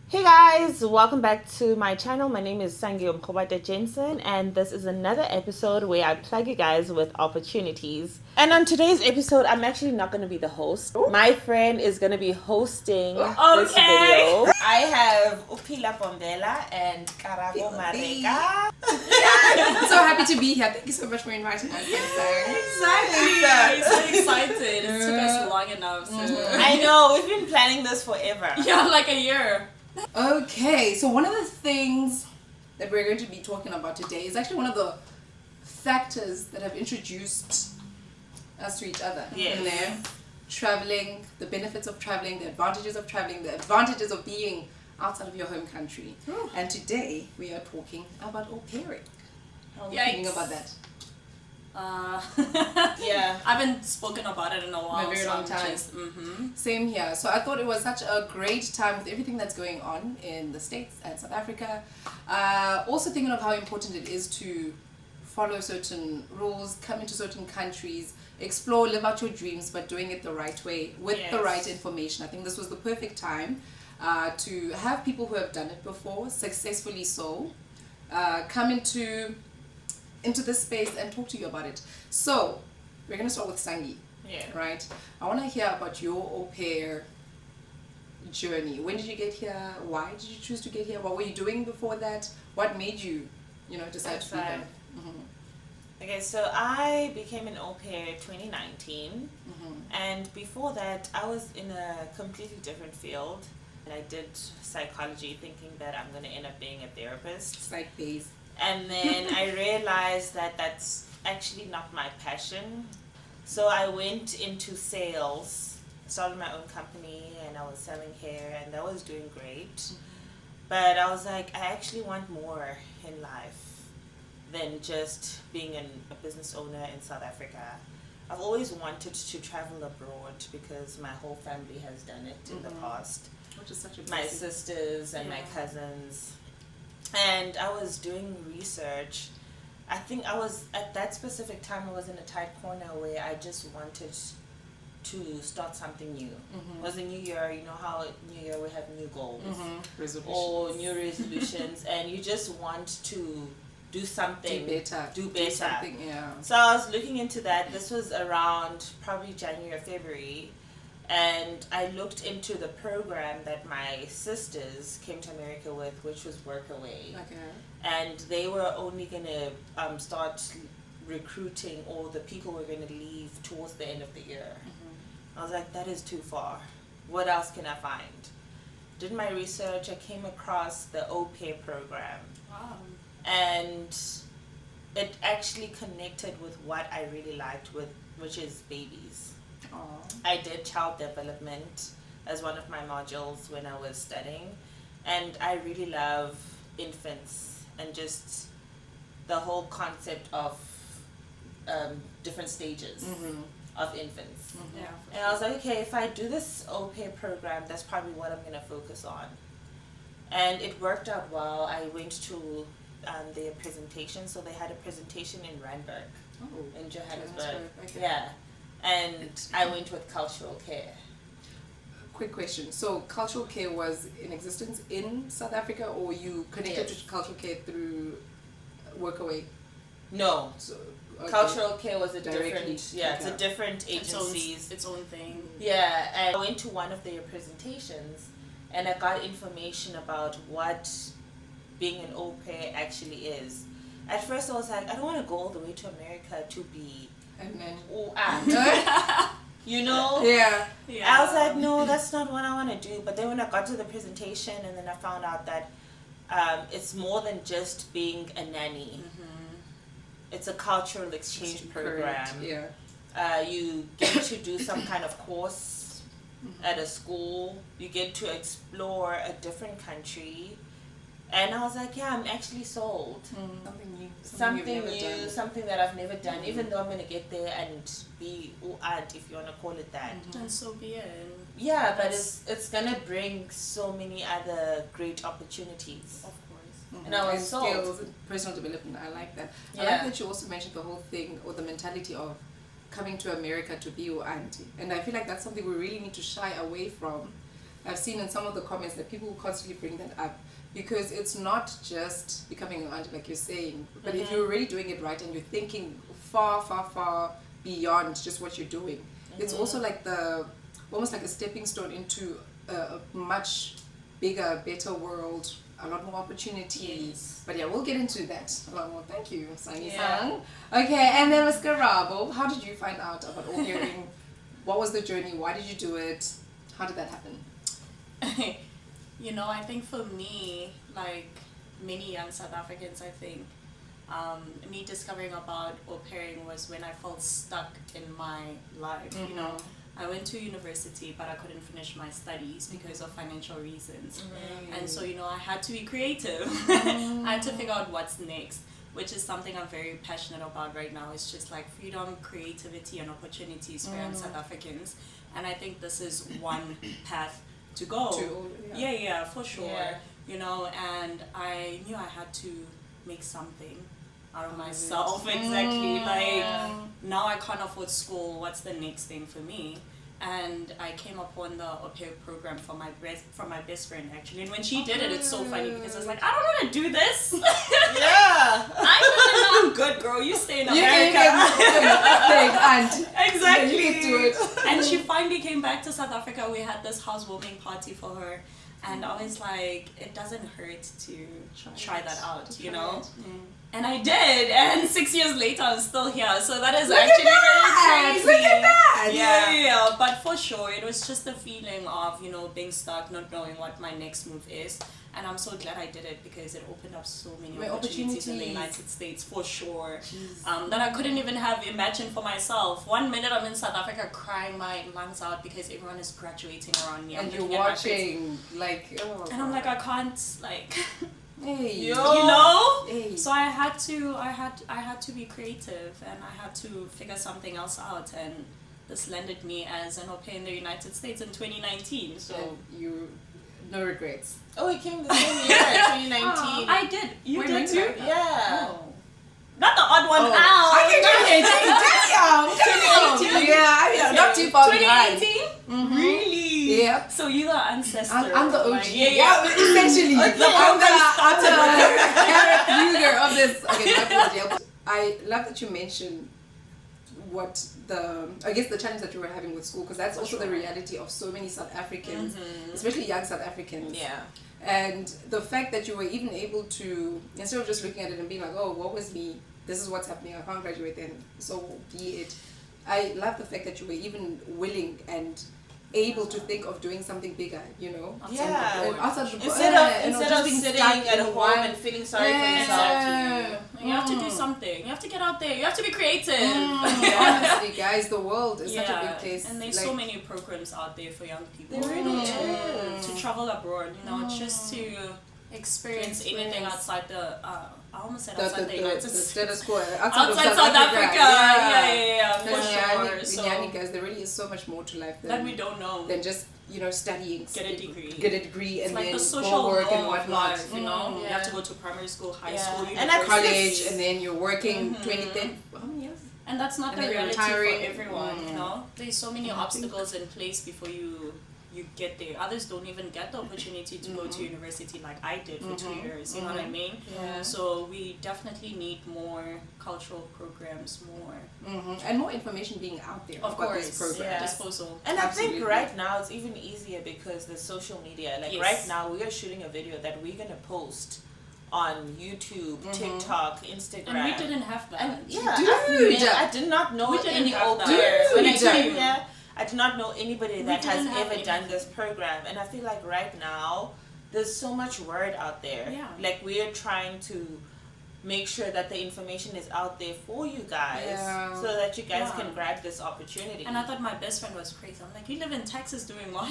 Hey guys, welcome back to my channel. My name is Sangilele Jensen, and this is another episode where I plug you guys with opportunities. And on today's episode, I'm actually not going to be the host. My friend is going to be hosting this video. I have Phila Bomela and Karabo Mareka. I'm so happy to be here. Thank you so much for inviting us. Exactly. I'm so excited. It took us long enough. So. I know, we've been planning this forever. Yeah, like a year. Okay, so one of the things that we're going to be talking about today is actually one of the factors that have introduced us to each other. Yes. You know, traveling, the benefits of traveling, the advantages of traveling, the advantages of being outside of your home country. Ooh. And today we are talking about au pairing. How are you Yikes. feeling about that? Yeah. I haven't spoken about it in a while. In a very long time. Same here. So I thought it was such a great time with everything that's going on in the States and South Africa. Also thinking of how important it is to follow certain rules, come into certain countries, explore, live out your dreams, but doing it the right way with the right information. I think this was the perfect time to have people who have done it before, successfully so, come into this space and talk to you about it. So we're going to start with Sangi. Yeah. Right? I want to hear about your au pair journey. When did you get here? Why did you choose to get here? What were you doing before that? What made you, decide to do that? Okay, so I became an au pair 2019, and before that I was in a completely different field, and I did psychology thinking that I'm going to end up being a therapist. Psych days. And then I realized that that's actually not my passion. So I went into sales, started my own company, and I was selling hair, and that was doing great. But I was like, I actually want more in life than just being a business owner in South Africa. I've always wanted to travel abroad because my whole family has done it in the past. Which is such a My blessing. sisters and my cousins. And I was doing research. I think I was, at that specific time, I was in a tight corner where I just wanted to start something new. It was a new year, you know how new year we have new goals or new resolutions, and you just want to do something. Do better. Something, yeah. So I was looking into that. This was around probably January or February. And I looked into the program that my sisters came to America with, which was Workaway. Okay. And they were only going to start recruiting all the people were going to leave towards the end of the year. I was like, that is too far. What else can I find? Did my research, I came across the au pair program. Wow. And it actually connected with what I really liked, which is babies. I did child development as one of my modules when I was studying, and I really love infants and just the whole concept of different stages of infants. Yeah. And I was like, okay, if I do this au pair program, that's probably what I'm going to focus on. And it worked out well. I went to their presentation, so they had a presentation in Randburg, in Johannesburg. Okay. Yeah. And I went with cultural care. Quick question. So cultural care was in existence in South Africa, or you connected to cultural care through Workaway? No. So, Cultural care was a Directly. different, it's a different agencies. Its own thing. Yeah, and I went to one of their presentations and I got information about what being an au pair actually is. At first I was like, I don't want to go all the way to America to be And then you know? yeah. I was like, no, that's not what I want to do. But then when I got to the presentation and then I found out that it's more than just being a nanny. It's a cultural exchange program. Yeah. You get to do some kind of course at a school. You get to explore a different country. And I was like, yeah, I'm actually sold. Something new. Something you've never new, done. something that I've never done, even though I'm going to get there and be aunt, if you want to call it that. And so be it. Yeah, but it's going to bring so many other great opportunities. Of course. And I was and sold. skills and personal development. I like that. I Yeah. like that you also mentioned the whole thing or the mentality of coming to America to be your auntie. And I feel like that's something we really need to shy away from. I've seen in some of the comments that people constantly bring that up, because it's not just becoming an aunt like you're saying, but if you're really doing it right and you're thinking far, far, far beyond just what you're doing, it's also like almost like a stepping stone into a much bigger, better world, a lot more opportunity. Yes. But yeah, we'll get into that a lot more. Thank you, Sangi-san. Yeah. Okay, and then with Karabo, how did you find out about au pairing? What was the journey? Why did you do it? How did that happen? You know, I think for me, like many young South Africans, I think, me discovering about au pairing was when I felt stuck in my life. You know, I went to university, but I couldn't finish my studies because of financial reasons. And so, you know, I had to be creative. I had to figure out what's next, which is something I'm very passionate about right now. It's just like freedom, creativity, and opportunities for young South Africans. And I think this is one path to go. Yeah, for sure. Yeah. You know, and I knew I had to make something out of myself. Exactly. Like, now I can't afford school. What's the next thing for me? And I came upon the au pair program from my best friend, actually. And when she did it, it's so funny because I was like, I don't want to do this. Yeah. I'm good, girl. You stay in America. Exactly. You can do it. And she finally came back to South Africa. We had this housewarming party for her. And I was like, it doesn't hurt to try that out, you know? And I did, and 6 years later I'm still here, so that is very crazy. Look at that! Yeah, but for sure it was just the feeling of, you know, being stuck, not knowing what my next move is, and I'm so glad I did it because it opened up so many opportunities in the United States, for sure, that I couldn't even have imagined for myself. 1 minute I'm in South Africa crying my lungs out because everyone is graduating around me, and you're watching, like, and I'm like, I can't, like... Hey. You know? Hey. So I had to be creative, and I had to figure something else out, and this landed me as an au pair in the United States in 2019. So and you, no regrets. Oh, it came the same year, 2019. I did. You did too? Yeah. Oh. Not the odd one out. Yeah, I mean, not too far behind. 2018? Really? Yep. So you're the ancestor. I'm the OG. Like, Essentially. Okay, I'm the user of this. Okay, I love that you mentioned what the challenge that you were having with school, because that's also the reality of so many South Africans, especially young South Africans. Yeah. And the fact that you were even able to, instead of just looking at it and being like, oh, what was me? This is what's happening. I can't graduate then. So be it. I love the fact that you were even willing and able to think of doing something bigger, you know? Yeah. Instead of sitting at home and feeling sorry for yourself. You have to do something. You have to get out there. You have to be creative. Honestly, guys, the world is such a big place. And there's so many programs out there for young people. There really is. To travel abroad, you know, just to experience anything outside the... I almost said outside the United States. Status quo. Outside South Africa. Yeah, for sure. So, guys, there really is so much more to life that we don't know. Than just, you know, studying. Get a degree. And like then the social go work and whatnot. Life, you know? You have to go to primary school, high school, and at college, and then you're working 20, how many years? And that's not the reality for everyone, you know? There's so many obstacles in place before you get there. Others don't even get the opportunity to go to university like I did for 2 years, you know what I mean? Yeah. So we definitely need more cultural programs, and more information being out there. Of course, this program. disposal. And absolutely. I think right now it's even easier because the social media, like right now we are shooting a video that we're going to post on YouTube, TikTok, Instagram. And we didn't have that. And I did not know any au pairs. When I came here, I do not know anybody that has ever done this program, and I feel like right now there's so much word out there. Yeah. Like we're trying to make sure that the information is out there for you guys, so that you guys can grab this opportunity. And I thought my best friend was crazy. I'm like, you live in Texas doing what?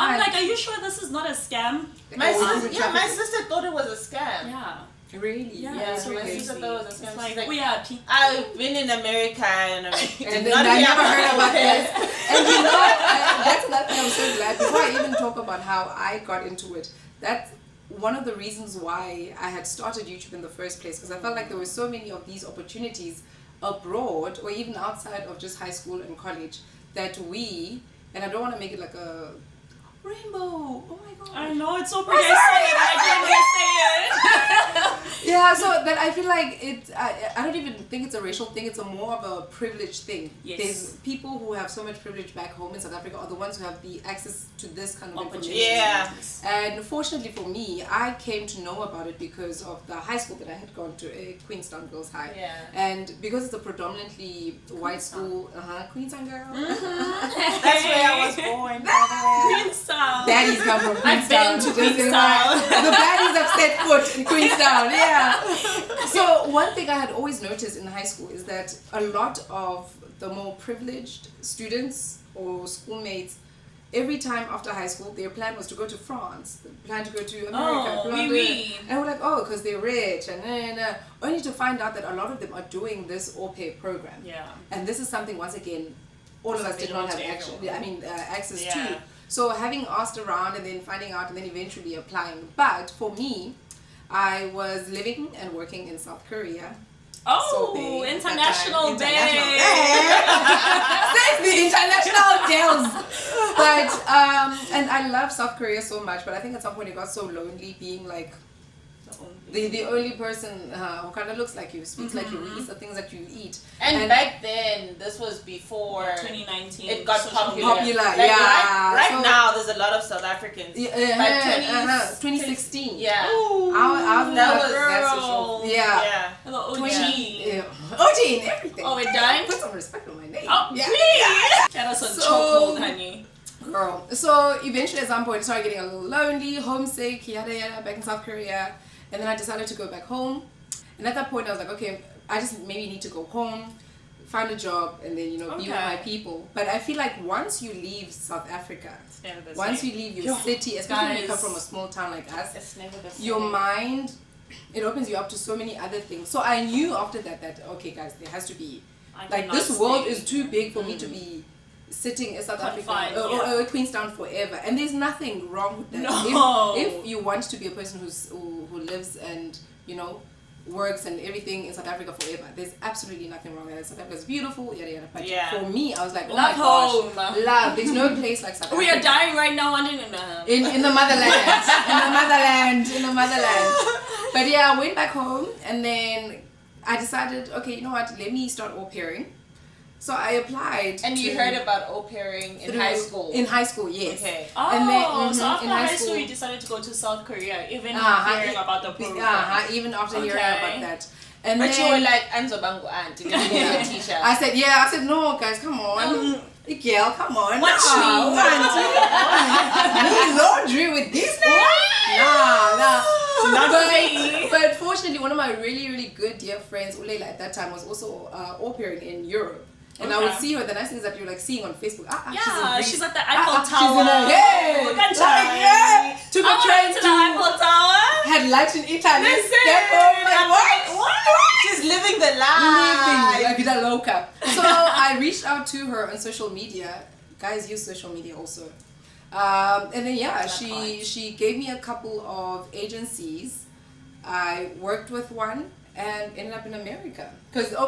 I'm like, are you sure this is not a scam? My sister thought it was a scam. Yeah. Really? Yeah, so my sister thought it was a scam. Like, we are people. I've been in America and I never heard about this. And you know, that's another thing I'm so glad. Before I even talk about how I got into it, that's one of the reasons why I had started YouTube in the first place, because I felt like there were so many of these opportunities abroad or even outside of just high school and college that we, and I don't want to make it like a rainbow. Oh my god. I know, it's so pretty. I saw it and I didn't want to say it. Yeah, so that I feel like I don't even think it's a racial thing, it's a more of a privilege thing. Yes. There's people who have so much privilege back home in South Africa are the ones who have the access to this kind of information. Yeah. And fortunately for me, I came to know about it because of the high school that I had gone to, Queenstown Girls High. Yeah. And because it's a predominantly white school, Queenstown girl. That's where I was born, by the way. Queenstown. Daddies come from I've Queenstown. been to just Queenstown. the baddies have set foot in Queenstown, yeah. So one thing I had always noticed in high school is that a lot of the more privileged students or schoolmates, every time after high school, their plan was to go to France, they plan to go to America, Oh, oui. and we're like, oh, because they're rich, and only to find out that a lot of them are doing this au pair program. Yeah. And this is something, once again, all of us did not have access Yeah. to. So having asked around and then finding out and then eventually applying. But for me, I was living and working in South Korea. Oh, So they- international that babe. time- Save the international girls. But and I love South Korea so much, but I think at some point it got so lonely being like the only person who kind of looks like you, speaks like you, eats the things that you eat. And back then, this was before 2019. it got social popular. media. Popular, Like, yeah. Right So- now, there's a lot of South Africans. By 2016. Yeah. I That was was- that's Girl. yeah. Yeah. Hello, OG. 20, yeah. OG and everything. Oh, we're done? Put some respect on my name. Oh, yeah. please. Get us on So- chokehold, honey. Girl. So eventually at some point I started getting a little lonely, homesick, yada yada, back in South Korea. And then I decided to go back home. And at that point I was like, okay, I just maybe need to go home, find a job, and then, be with Okay. my people. But I feel like once you leave South Africa, It's never the once same. you leave your city, especially when you come guys. from a small town like us, It's never the same. your mind, it opens you up to so many other things. So I knew after that okay guys, there has to be I like cannot this world stay. is too big for me to be sitting in South Confined, Africa or Queenstown forever. And there's nothing wrong with that. No. If you want to be a person who lives and works and everything in South Africa forever, there's absolutely nothing wrong with that. South Africa is beautiful, yada yada. But Yeah. for me, I was like, oh Love my gosh, home. love. There's no place like South Africa. We are dying right now. in the motherland, in the motherland. But yeah, I went back home and then I decided, okay, you know what? Let me start au pairing. So I applied. And you to- heard about au pairing in through- high school. In high school, yes. Okay. Oh, And then, so after in high school, you decided to go to South Korea, even hearing about the program. Even after hearing Okay. about that. And But then, you were like, Anzo Bango Aunt, you're a teacher. I said, no, guys, come on. Girl, come on. Watch no, me. Me laundry with this now? Nah. Not but, me. but fortunately, one of my really, really good dear friends, Ulela, at that time was also au pairing in Europe. And I would Okay. see her, the nice things that you're like seeing on Facebook. Yeah, she's she's in at the Greece. Eiffel She's in Tower. a, yeah, Oh, like, Ganchai. yeah. Took a I train went to the Eiffel Tower. had lunch in Italy. Listen, Get home, like, I'm what? like, what? She's living the Living life. la vida loca. So I reached out to her on social media. Guys use social media also. And then she gave me a couple of agencies. I worked with one and ended up in America.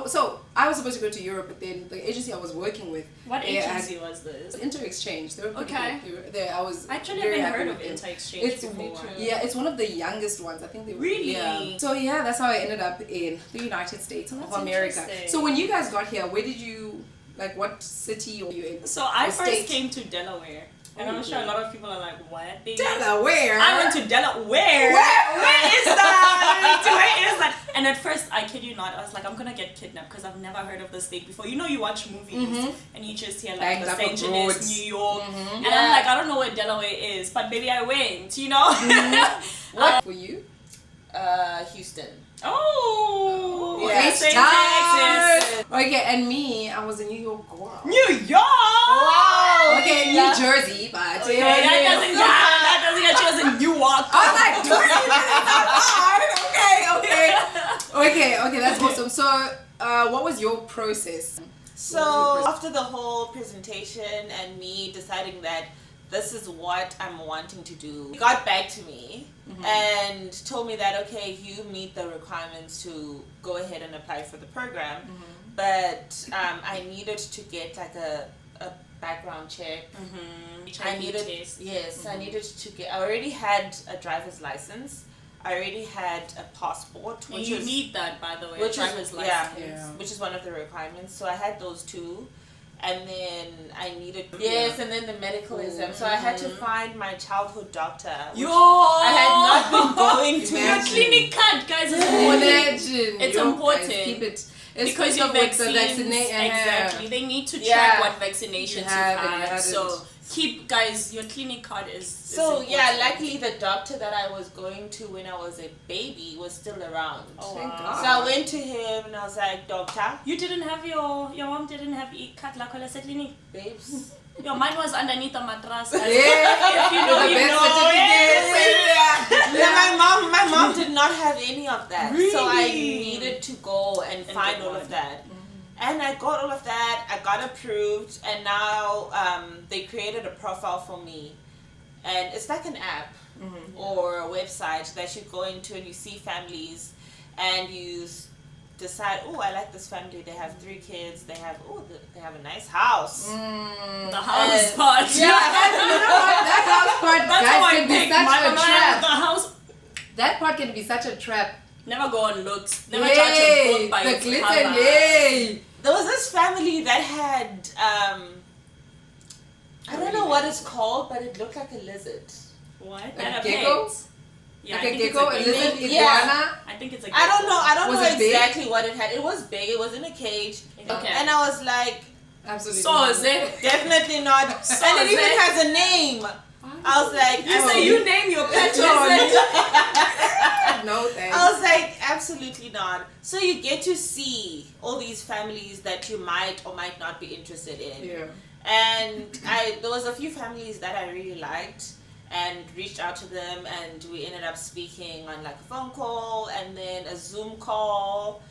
So I was supposed to go to Europe, but then the agency I was working with. What they had- agency was this? Inter-exchange. They were pretty Okay. good. They were there. I was I actually very haven't happy heard of with them. Inter-exchange It's before. Yeah, it's one of the youngest ones. I think they were. Really? Yeah. So yeah, that's how I ended up in the United States of That's America. interesting. So when you guys got here, where did you what city were you in? So I The first state. came to Delaware. And I'm sure a lot of people are like, what? Delaware. I went to Delaware. Where is that? Where is that? And at first, I kid you not, I was like, I'm gonna get kidnapped because I've never heard of the state before. You watch movies and you just hear like Banged Los up Angeles, roads. New York, and Yeah. I'm like, I don't know where Delaware is, but maybe I went. What for you? Houston. Oh, Yeah. St. Stars. Texas, Okay, and me, I was in New York. Wow. New York. Wow. Okay, New Jersey, but Okay, that doesn't count. That doesn't count. She was in Newark. I was like 20 minutes apart. Okay, that's awesome. So, what was your process? So after the whole presentation and me deciding that this is what I'm wanting to do, he got back to me and told me that, okay, you meet the requirements to go ahead and apply for the program, but I needed to get like a background check. Mm-hmm. I needed I needed to get. I already had a driver's license. I already had a passport, which you need that, by the way, which driver's license, which is one of the requirements. So I had those two. And then I needed and then the medical exam. So I had to find my childhood doctor. I had not been going to your clinic card, guys. Is important. It's important. Guys, keep it. Because your vaccines, exactly. They need to track what vaccinations you've had. So keep, guys, your clinic card is important. Luckily the doctor that I was going to when I was a baby was still around. Oh, thank God. So I went to him and I was like, doctor, you didn't have your mom didn't have e-card like at the clinic, babes. Your mine was underneath the mattress. If you know, you know. My mom did not have any of that. Really? So I needed to go and find all of that. And I got all of that. I got approved, and now they created a profile for me, and it's like an app or a website that you go into and you see families, and you decide, oh, I like this family. They have 3 kids. They have a nice house. The house part. Yeah, you know what? That house part, guys, can be such a trap. The house. That part can be such a trap. Never go on looks. Never judge a book by its cover. There was this family that had I don't know what it's called, but it looked like a lizard. What? A gecko? Yeah, like a gecko, a lizard, iguana? Yeah. I think it's a gecko. I don't know exactly what it had. It was big. It was in a cage. Okay. And I was like, absolutely. So is it? Definitely not. And it even has a name. I was like, you name your pet lizard. No thanks. I was like, absolutely not. So you get to see all these families that you might or might not be interested in. Yeah. And there was a few families that I really liked and reached out to them, and we ended up speaking on like a phone call and then a Zoom call,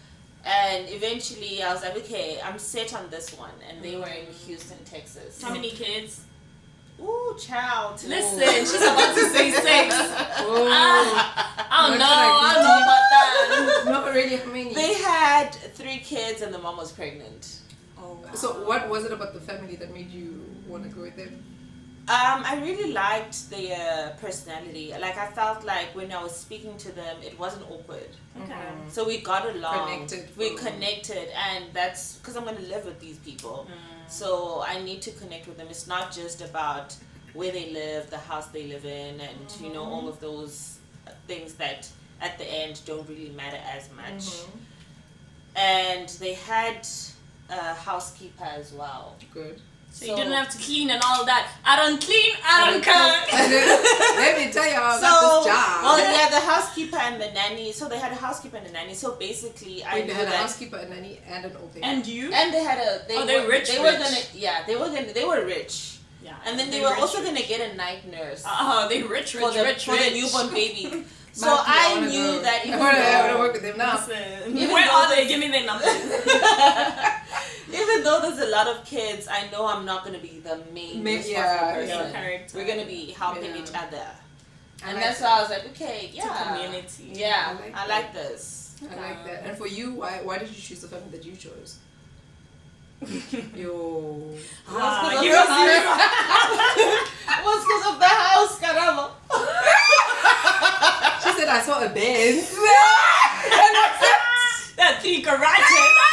and eventually I was like, okay, I'm set on this one. And they were in Houston, Texas. How many kids? Ooh, child. Listen, she's about to say 6. I don't know about that. Not really. How many? They had 3 kids and the mom was pregnant. Oh, wow. So what was it about the family that made you want to go with them? I really liked their personality. Like, I felt like when I was speaking to them, it wasn't awkward. Okay. So we got along. We connected, and that's because I'm going to live with these people. So I need to connect with them. It's not just about where they live, the house they live in, and all of those things that at the end don't really matter as much. And they had a housekeeper as well. Good. So you didn't have to clean and all that. I don't clean, I don't cook. Let me tell you how I got this job. Well, yeah, the housekeeper and the nanny. So they had a housekeeper and a nanny. So basically, they had a housekeeper, a nanny, and an au pair. And you? And they had they rich. They were rich. Yeah. And then they were also gonna get a night nurse. They rich. For the newborn baby. So I knew that even though I want to work with them now. Where are they? Give me their numbers. Even though there's a lot of kids, I know I'm not going to be the main responsible person. We're going to be helping each other. And that's why I was like, okay, It's a community. Yeah, I like this. I like that. And for you, why did you choose the family that you chose? Yo. It was because of the house, Karabo. She said, I saw a Benz. That 3 garages.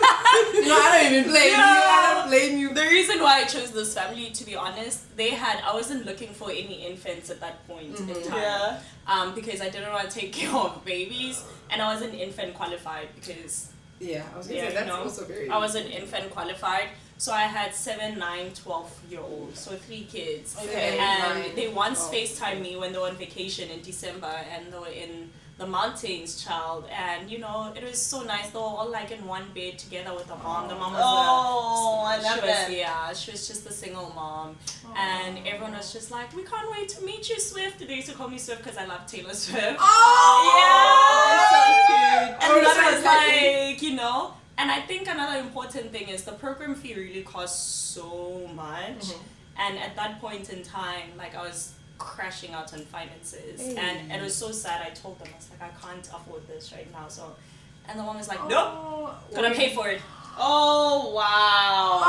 No, I don't even blame you. I don't blame you. The reason why I chose this family, to be honest, I wasn't looking for any infants at that point in time. Yeah. Because I didn't want to take care of babies, and I wasn't infant qualified because. Yeah, I was going to say that's also very. I wasn't infant qualified, so I had 7, 9, 12-year-olds, so 3 kids. Okay. And they once FaceTimed me when they were on vacation in December, and they were in the mountains, child, and it was so nice. They were all like in one bed together with the mom. The mom was I love that. Yeah, she was just a single mom, and everyone was just like, "We can't wait to meet you, Swift." They used to call me Swift because I love Taylor Swift. Oh, yeah, so cute. And that was like, And I think another important thing is the program fee really costs so much, and at that point in time, like I was crashing out on finances, and it was so sad. I told them, I was like, I can't afford this right now. So, and the mom was like, nope, gonna pay for it. Oh wow.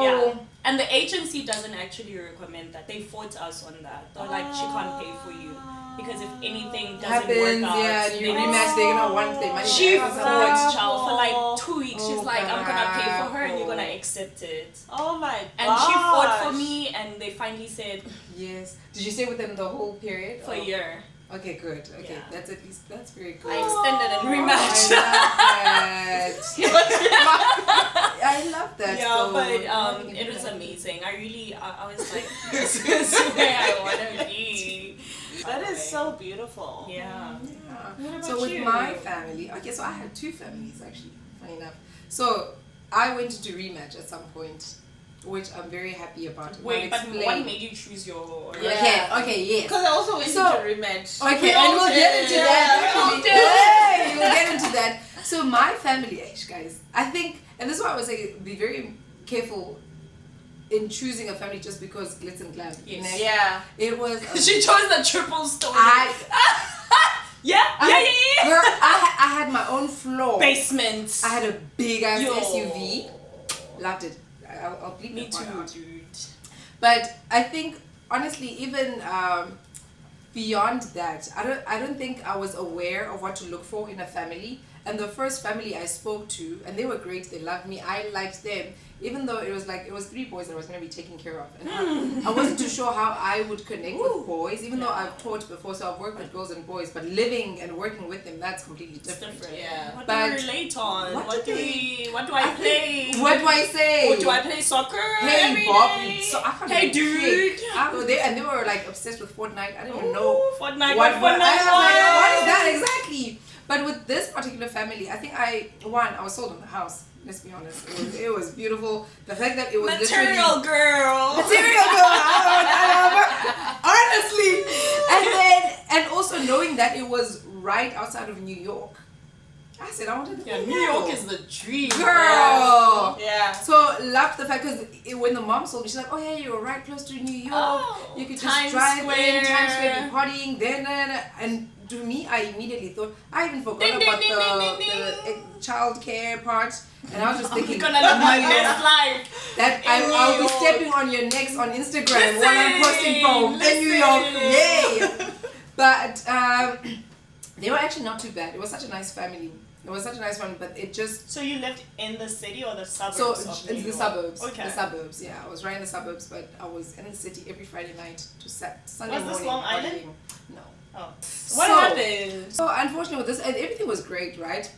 Yeah, And the agency doesn't actually recommend that. They fought us on that. They're like, she can't pay for you. Because if anything doesn't Happens, work out, yeah, and you then rematch, they're gonna want their money she back or something. fought child for like 2 weeks. Oh, She's like, I'm gonna pay for her and you're Karabo. gonna accept it. Oh my god. And she fought for me and they finally said Yes. Did you stay with them the whole period? for a year. Okay, good. Okay, Yeah. that's at least, that's very good. I extended and I rematched. love that. I love that. Yeah, so but having it was that. amazing. I was like, this is where I want to be. That is so beautiful. Yeah. Yeah. What So about with you? my family, okay, so I had two families actually, funny enough. So I went to rematch at some point, which I'm very happy about. Wait, I'll but explain. what made you choose your... Yeah. Okay, yes. Because I also went So- into rematch. Okay, We and all we'll get into did. that. We all Actually. did. Hey, we'll get into that. So my family, guys, I think, and this is why I was saying, be very careful in choosing a family just because glitz and glam. Yes. Next, Yeah. it was. She chose the triple story. I girl, I had my own floor. Basement. I had a big ass Yo. SUV. Loved it. I'll bleep Me that part too, out. dude. But I think honestly, even beyond that, I don't think I was aware of what to look for in a family. And the first family I spoke to, and they were great. They loved me. I liked them, even though it was 3 boys that I was going to be taken care of. And I wasn't too sure how I would connect with boys, even though I've taught before, so I've worked with girls and boys. But living and working with them, that's completely It's different. different. Yeah. What But do we relate on? what What do do they- what do I play? What do I say? Or do I play soccer Hey every Bob, day? so I can't Hey even dude. kick. I was there, and they were like obsessed with Fortnite. I didn't even know Ooh, Fortnite. what Fortnite. I was like, what is that was? exactly? But with this particular family, I think I was sold on the house. Let's be honest, it was beautiful. The fact that it was Material girl. material girl. I love her. Honestly, and also knowing that it was right outside of New York, I said I wanted to Yeah, go. New York is the dream. Girl. Yeah. So loved the fact because when the mom sold me, she's like, "Oh yeah, you're right close to New York. Oh, you could just Times drive Square. in Times Square, be partying then." And to me, I immediately thought I even forgot Ding, ding, about ding, ding, the child care part, and I was just thinking, You're gonna live my New best York, life. that in I'll New be York. stepping on your necks on Instagram while I'm posting from in New York. Listen. Yay! But they were actually not too bad. It was such a nice family. It was such a nice one, but it just So you lived in the city or the suburbs? so of it's New the York? suburbs. Okay. The suburbs, yeah. I was right in the suburbs, but I was in the city every Friday night to Sunday Was morning. this Long Island? partying. No. Oh. What So- happened? So unfortunately with this, and everything was great, right?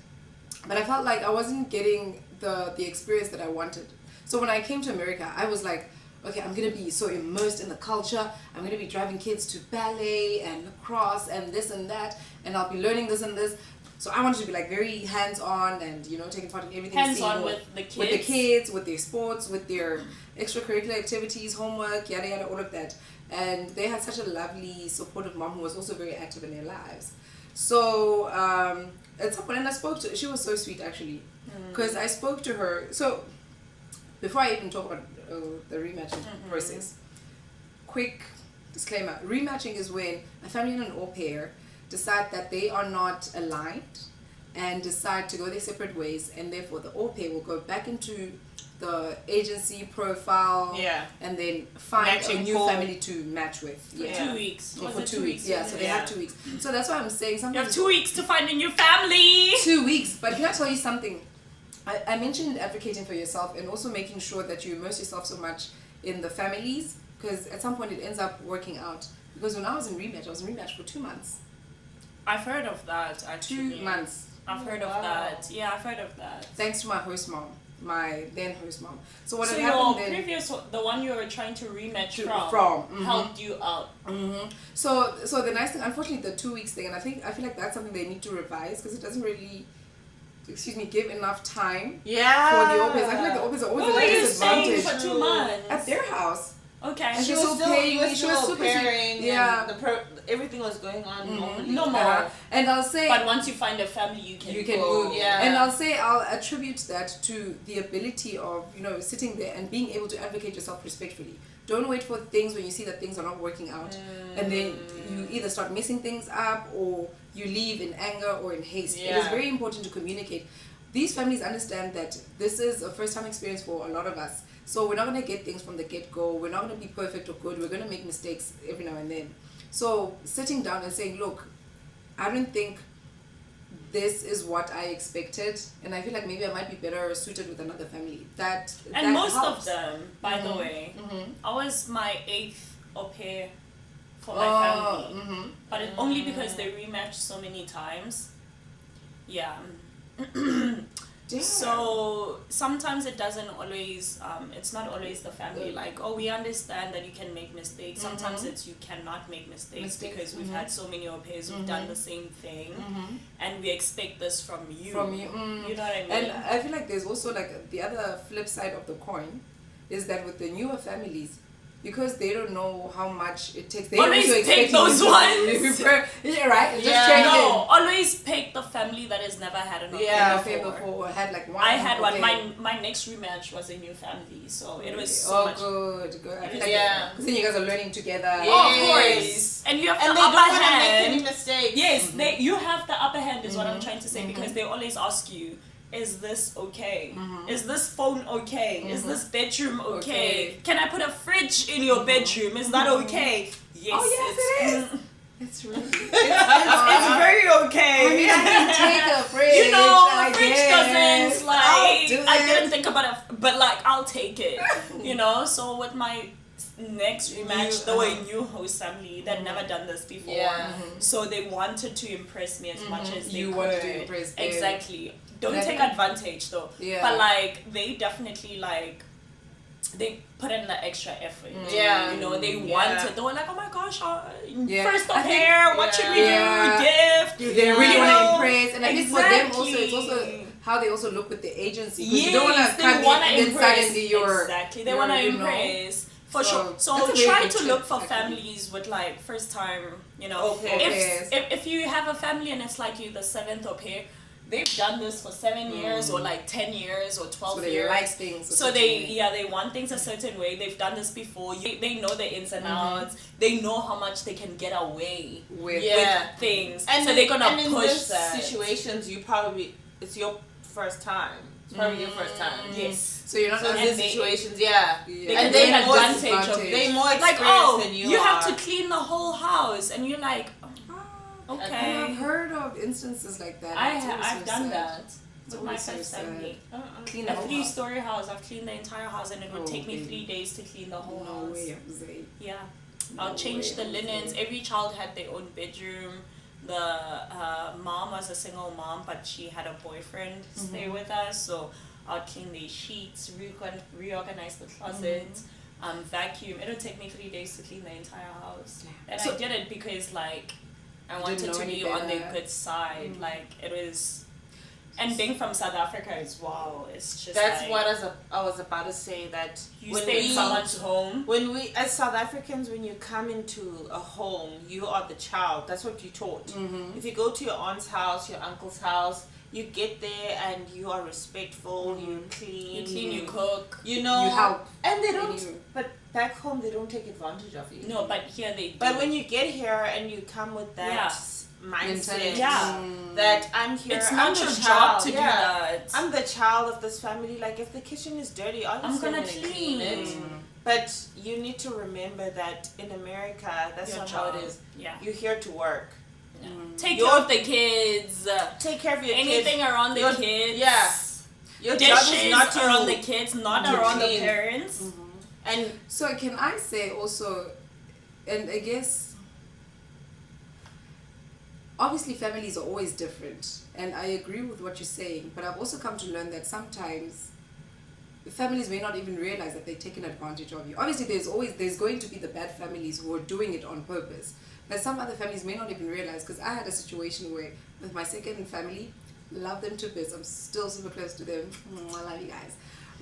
But I felt like I wasn't getting the experience that I wanted. So when I came to America, I was like, okay, I'm gonna be so immersed in the culture. I'm gonna be driving kids to ballet and lacrosse and this and that, and I'll be learning this and this. So I wanted to be like very hands-on and taking part in everything. Hands seeing on more- with the kids. with the kids, with their sports, with their extracurricular activities, homework, yada yada, all of that. And they had such a lovely, supportive mom who was also very active in their lives. So at some point, and I spoke to, she was so sweet actually, because I spoke to her. So before I even talk about the rematching process, quick disclaimer: rematching is when a family and an au pair decide that they are not aligned and decide to go their separate ways, and therefore the au pair will go back into the agency profile Yeah. and then find Matching a new pool. family to match with. For Yeah. 2 weeks. Yeah, Was for it 2 weeks. Yeah, so they Yeah. have 2 weeks. So that's why I'm saying You sometimes have 2 weeks to find a new family. 2 weeks. But can I tell you something? I mentioned advocating for yourself and also making sure that you immerse yourself so much in the families, because at some point it ends up working out. Because when I was in rematch, I was in rematch for 2 months. I've heard of that actually. 2 months. I've heard of Wow. that. Yeah, I've heard of that. Thanks to my host mom, my then host mom. So what So had your happened then? previous, the one you were trying to rematch From, mhm. helped you out. So the nice thing, unfortunately, the 2 weeks thing, and I feel like that's something they need to revise because it doesn't really, give enough time Yeah. for the au pairs. I feel like the au pairs are always What were at a you staying disadvantage for 2 months? at their house. Okay. And She was was so still, paying you me, were she still was super sweet. pairing. Yeah. And everything was going on normally. Normal. And I'll say But once you find a family, you can move. Yeah. And I'll attribute that to the ability of, sitting there and being able to advocate yourself respectfully. Don't wait for things when you see that things are not working out. And then you either start messing things up or you leave in anger or in haste. It is Yeah. very important to communicate. These families understand that this is a first time experience for a lot of us. So we're not gonna get things from the get-go. We're not gonna be perfect or good. We're gonna make mistakes every now and then. So sitting down and saying, look, I don't think this is what I expected, and I feel like maybe I might be better suited with another family. That most helps. of them, by the way, I was my 8th au pair for my family, but only because they rematched so many times. Yeah. Damn. So sometimes it doesn't always, it's not always the family, like, oh, we understand that you can make mistakes. Sometimes it's you cannot make mistakes because we've had so many au pairs who've done the same thing, and we expect this from you. You know what I mean? And I feel like there's also like the other flip side of the coin is that with the newer families, because they don't know how much it takes. They Always also pick expect those you ones. Yeah, right? Just Yeah, check no, always pick the family that has never had an affair before. Had like one. I had one. okay. My next rematch was a new family, so it was so Oh, much. good. I feel like Yeah. because then you guys are learning together. Oh, of course. And you have And the they upper don't want to make hand. any mistakes. Yes, you have the upper hand is what I'm trying to say, because they always ask you, is this okay? Is this phone okay? Is this bedroom okay? Can I put a fridge in your bedroom? Is that okay? Yes, Oh, yes, it is. It's really. It's very okay. I mean, I can take a fridge. You know, I a fridge guess. doesn't, like, I'll do I it. didn't think about it, but like, I'll take it, you know? So with my next rematch, they were a new host family that never done this before. Yeah. So they wanted to impress me as much as they You could. wanted to impress them. Exactly. Don't And I take think- advantage though. Yeah. But like, they definitely like, they put in the extra effort. Yeah. You know, they wanted, they were like, oh my gosh, Yeah. first I au think- pair, what should we Yeah. do? Gift. They really You want know? to impress, and I think for them also, it's also Exactly. how they also look with the agency. Because Yes, you don't want to they come wanna in and then impress. suddenly you're exactly. They you're, want to you know, impress. For So, sure. So that's a very try good to tip, look for actually. families with like first time, you know. Okay. If you have a family and it's like you the 7th au pair, they've done this for 7 years or like 10 years or 12 So they years. like things. a So certain they way. they want things a certain way. They've done this before. They know the ins and outs. They know how much they can get away with Yeah. with things. And so they're gonna and in push those that. situations, it's your first time. It's probably your first time. Yes. So you're not. So in And these they- situations, yeah. They And can they take more advantage of it. They more Like, experienced oh, than you you are. have to clean the whole house, and you're like, And okay. I've heard of instances like that. I've It's always so done sad. that It's with my always so first sad. family. Clean the A whole 3-story house. I've cleaned the entire house, and it would Oh, take me baby. 3 days to clean the whole No house. way, Jose. Yeah, I'll change the linens. Every child had their own bedroom. The mom was a single mom, but she had a boyfriend stay with us, so I'll clean the sheets, reorganize the closet, vacuum. It'll take me 3 days to clean the entire house, and So- I did it because like I Didn't wanted know to any be on the better. good side. Like it was, and being from South Africa as well, it's just That's like, what I was about to say. That you when stay in we- someone's home. When we, as South Africans, when you come into a home, you are the child. That's what you're taught. If you go to your aunt's house, your uncle's house, you get there and you are respectful, you clean. You clean, you cook. You know. You help. And they don't, you- but back home, they don't take advantage of you. No, but here they do. But when you get here and you come with that Yeah. mindset, Mentality. Yeah. that I'm here, it's I'm not the your child, job to do yeah. that. I'm the child of this family. Like if the kitchen is dirty, I'm obviously gonna clean it. clean. But you need to remember that in America, that's Your not how it job. is. Yeah. You're here to work. Take Your- care of the kids. Take care of your Anything kids. around the Your- kids. yeah. Your job Dishes is not to around the kids, not to around the clean. parents. And So can I say also, and I guess obviously families are always different, and I agree with what you're saying, but I've also come to learn that sometimes families may not even realize that they're taking advantage of you. Obviously there's going to be the bad families who are doing it on purpose, but some other families may not even realize, because I had a situation where with my second family, love them to bits, I'm still super close to them, I love you guys,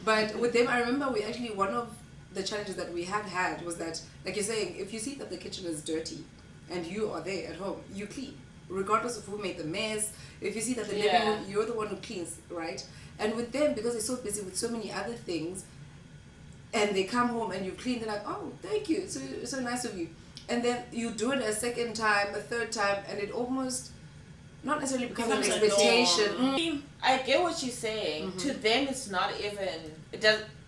but with them I remember we actually, one of the challenges that we had was that, like you're saying, if you see that the kitchen is dirty and you are there at home, you clean regardless of who made the mess. If you see that the living room, you're the one who cleans, right? And with them, because they're so busy with so many other things, and they come home and you clean, they're like, oh, thank you, so nice of you. And then you do it a second time, a third time, and it almost not necessarily becomes an Becomes a expectation. norm. I get what you're saying. To them, it's not even.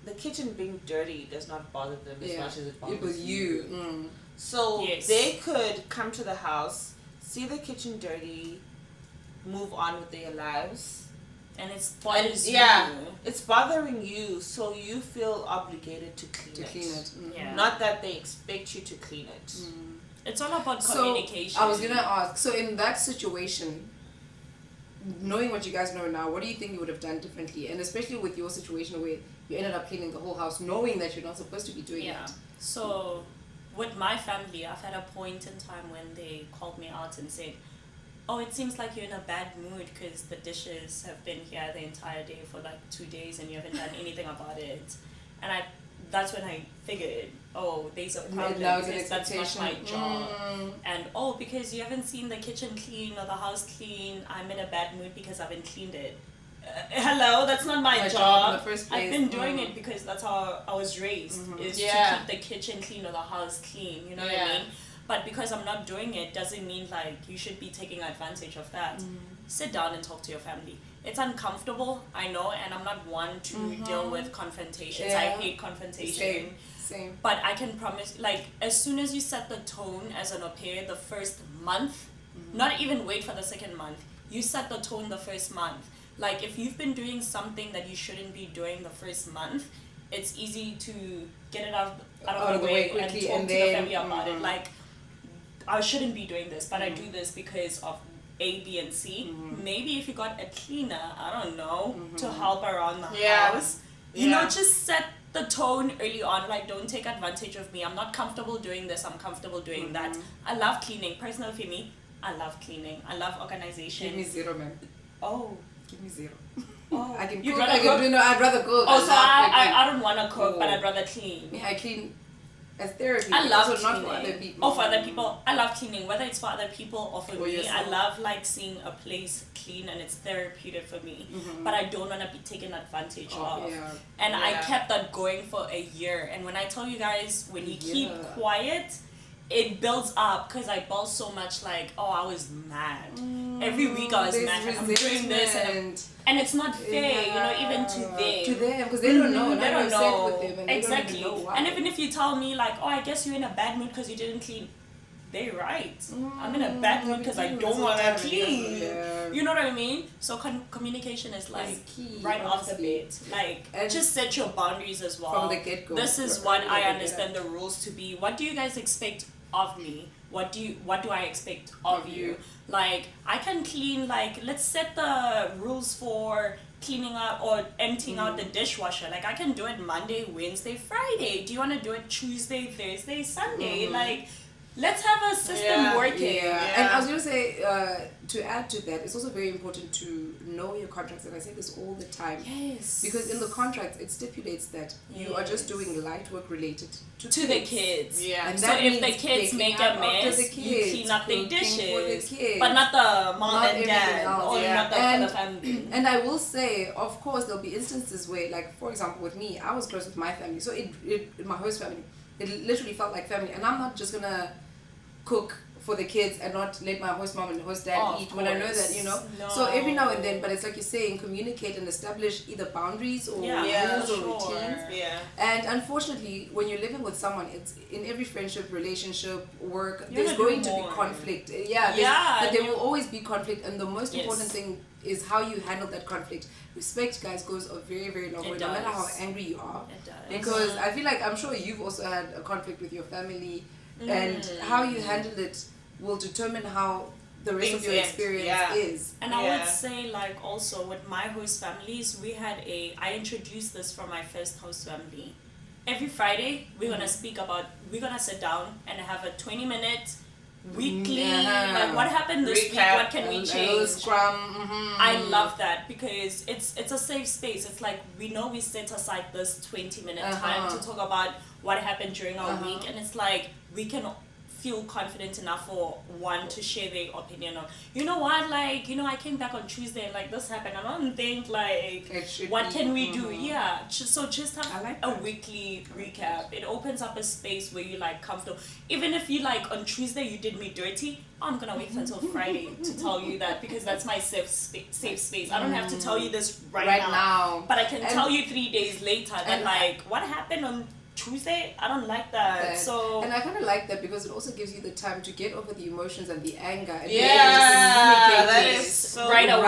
the kitchen being dirty does not bother them as much as it bothers It was you. So Yes. they could come to the house, see the kitchen dirty, move on with their lives. And it's bothers Yeah, you. it's bothering you, so you feel obligated to clean it. Yeah. Not that they expect you to clean it. It's all about So, communication. I was gonna ask, so in that situation, knowing what you guys know now, what do you think you would have done differently? And especially with your situation where you ended up cleaning the whole house, knowing that you're not supposed to be doing it. So, with my family, I've had a point in time when they called me out and said, "Oh, it seems like you're in a bad mood because the dishes have been here the entire day for like 2 days and you haven't done anything about it." And that's when I figured, oh, there's a problem Now it's an because that's not my expectation. job. And because you haven't seen the kitchen clean or the house clean, I'm in a bad mood because I haven't cleaned it. Hello, that's not my job. in the first place. I've been doing it because that's how I was raised, is to keep the kitchen clean or the house clean, you know what I mean? But because I'm not doing it doesn't mean like you should be taking advantage of that. Sit down and talk to your family. It's uncomfortable, I know, and I'm not one to deal with confrontations. I hate confrontation. Same. But I can promise, like, as soon as you set the tone as an au pair the first month, not even wait for the second month, you set the tone the first month. Like, if you've been doing something that you shouldn't be doing the first month, it's easy to get it out of the way quickly and talk and to then, the family about it. Like, I shouldn't be doing this, but I do this because of A, B, and C. Maybe if you got a cleaner, I don't know, to help around the house, you know, just set the tone early on. Like, don't take advantage of me. I'm not comfortable doing this. I'm comfortable doing that. I love cleaning. Personally, for me, I love cleaning. I love organization. Give me 0, man. Oh. Give me 0. Oh. I can You'd cook, rather I can cook? do, no, I'd rather cook. Oh, so love I don't want to cook, but Oh. I'd rather clean. Me, I clean as therapy. I love also cleaning. not for other people. Oh, for other people. I love cleaning, whether it's for other people or for Or me. yourself. I love like seeing a place clean and it's therapeutic for me. But I don't want to be taken advantage of. Yeah. And I kept that going for a year. And when I tell you guys, when you keep quiet, it builds up because I ball so much like, oh, I was mad. Every week I was There's mad. Like, I'm doing this and it's not fair, you know, even to them. To them, because they don't know. They Now don't you're upset know. with them and Exactly. they don't even know why. And even if you tell me like, oh, I guess you're in a bad mood because you didn't clean, they're right. I'm in a bad mood because I don't want to clean. Yeah. You know what I mean? So communication is like It's key, right off the honestly. bat. Like, And just set your boundaries as well. from the get-go. This is From what the I get-go. understand the rules to be. What do you guys expect of me? What do I expect of you? Like, I can clean, like, let's set the rules for cleaning up or emptying out the dishwasher. Like, I can do it Monday, Wednesday, Friday. Do you want to do it Tuesday, Thursday, Sunday? Like, let's have a system working. Yeah. And I was going to say, to add to that, it's also very important to know your contracts, and I say this all the time. Yes. Because in the contract, it stipulates that you are just doing light work related to the kids. Yeah. And So that if the means kids taking make out a after mess, the you kids, clean up their cooking for the dishes. kids. But not the mom Not and everything dad. else. Or Yeah. not the, for the family. And I will say, of course, there'll be instances where, like, for example, with me, I was close with my family. So my host family, it literally felt like family. And I'm not just going to cook for the kids and not let my host mom and host dad eat when I know that, you know. No. So every now and then, but it's like you're saying, communicate and establish either boundaries or rules or routines. Yeah. And unfortunately, when you're living with someone, it's in every friendship, relationship, work, You're there's gonna going do to be more. conflict. But there will always be conflict, and the most important thing is how you handle that conflict. Respect, guys, goes a very, very long way, no matter how angry you are. It does. Because I feel like, I'm sure you've also had a conflict with your family, and how you handle it will determine how the rest of your experience is. And I would say, like, also with my host families, I introduced this for my first host family. Every Friday, we're gonna we're gonna sit down and have a 20-minute weekly, like, what happened this week, what can we change? I love that because it's a safe space. It's like, we know we set aside this 20-minute time to talk about what happened during our week, and it's like, we can feel confident enough for one to share their opinion on, you know what, like, you know, I came back on Tuesday and like this happened. I don't think like what can we do? Yeah, so just have like a that. weekly recap. It opens up a space where you like comfortable. Even if you like on Tuesday you did me dirty, I'm gonna wait until Friday to tell you that, because that's my safe space. I don't have to tell you this right now, but I can tell you 3 days later that like what happened on Tuesday, I don't like that. So and I kind of like that because it also gives you the time to get over the emotions and the anger and that communicate is so right away.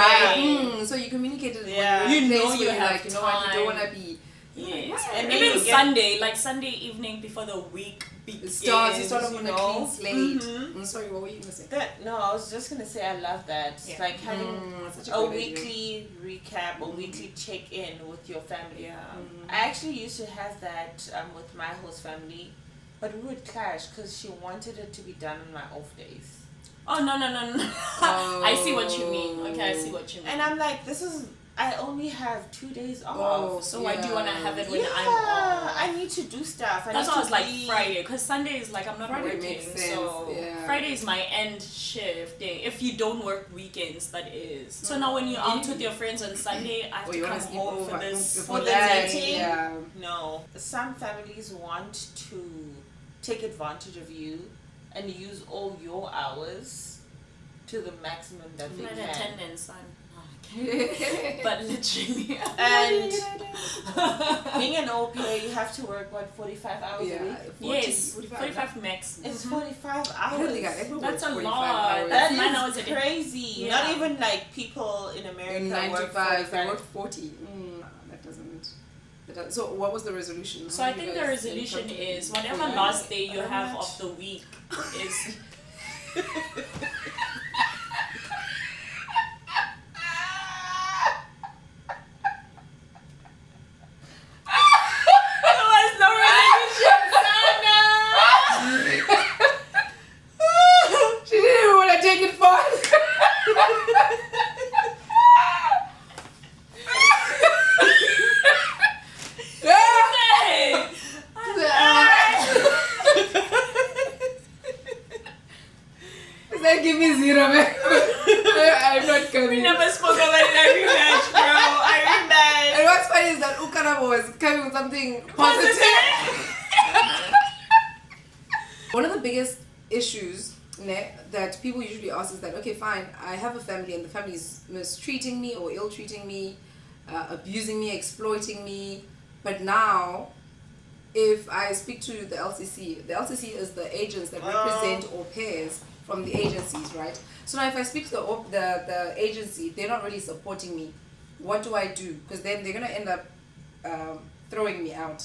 right. So you communicate it. Yeah. When you're in a You know place you where you're have like, you know what, you don't time. want to be. yes, And and then even you get- Sunday, like Sunday evening before the week begins. You start off you on a know? clean slate. Mhm. I'm sorry, what were you gonna say? No, I was just gonna say I love that. Yeah. Like having Such a good idea. weekly recap, a weekly check-in with your family. Yeah. I actually used to have that with my host family, but we would clash because she wanted it to be done on my off days. Oh no. I see what you mean. Okay, I see what you mean. And I'm like, I only have 2 days off. Oh, So why do you want to have it when yeah, I'm off? I need to do stuff. That's why I was like be- Friday, because Sunday is like I'm not Friday working, makes sense, so yeah. Friday is my end shift day. If you don't work weekends, that is. So now when you're out with your friends on Sunday, I have Or to you come want to sleep home over for this. for the that, dating? yeah. No. Some families want to take advantage of you and use all your hours to the maximum that they Flight can. attendance, son. But literally. And being an au pair, you have to work, 45 hours a week? Yes, 45 max. It's 45 I don't think I hours. ever That's worked a 45 lot. hours. That's That 9 hours a is day. crazy. Yeah. Not even like people in America In 9 to work 5, they 45. worked 40. That doesn't. So what was the resolution? So How I do you think the guys resolution come to- is whatever Yeah. last day you have of the week is. There was no resolution, Sana. She didn't even want to take it far. Hey. That give me 0, man. I'm not coming. We never spoke about it every match, bro. I remember. And what's funny is that Karabo was coming with something positive. One of the biggest issues that people usually ask is that, okay, fine, I have a family and the family is mistreating me or ill-treating me, abusing me, exploiting me, but now if I speak to the LCC is the agents that represent au pairs from the agencies, right? So now if I speak to the agency, they're not really supporting me. What do I do? Because then they're going to end up throwing me out.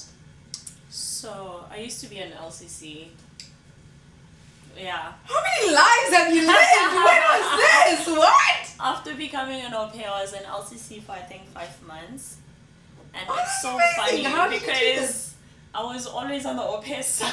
So I used to be an LCC. Yeah. How many lives have you lived? When was this? What? After becoming an au pair, I was in LCC for I think 5 months, and Oh, it's so amazing. funny How did you do because this? I was always on the au pair side.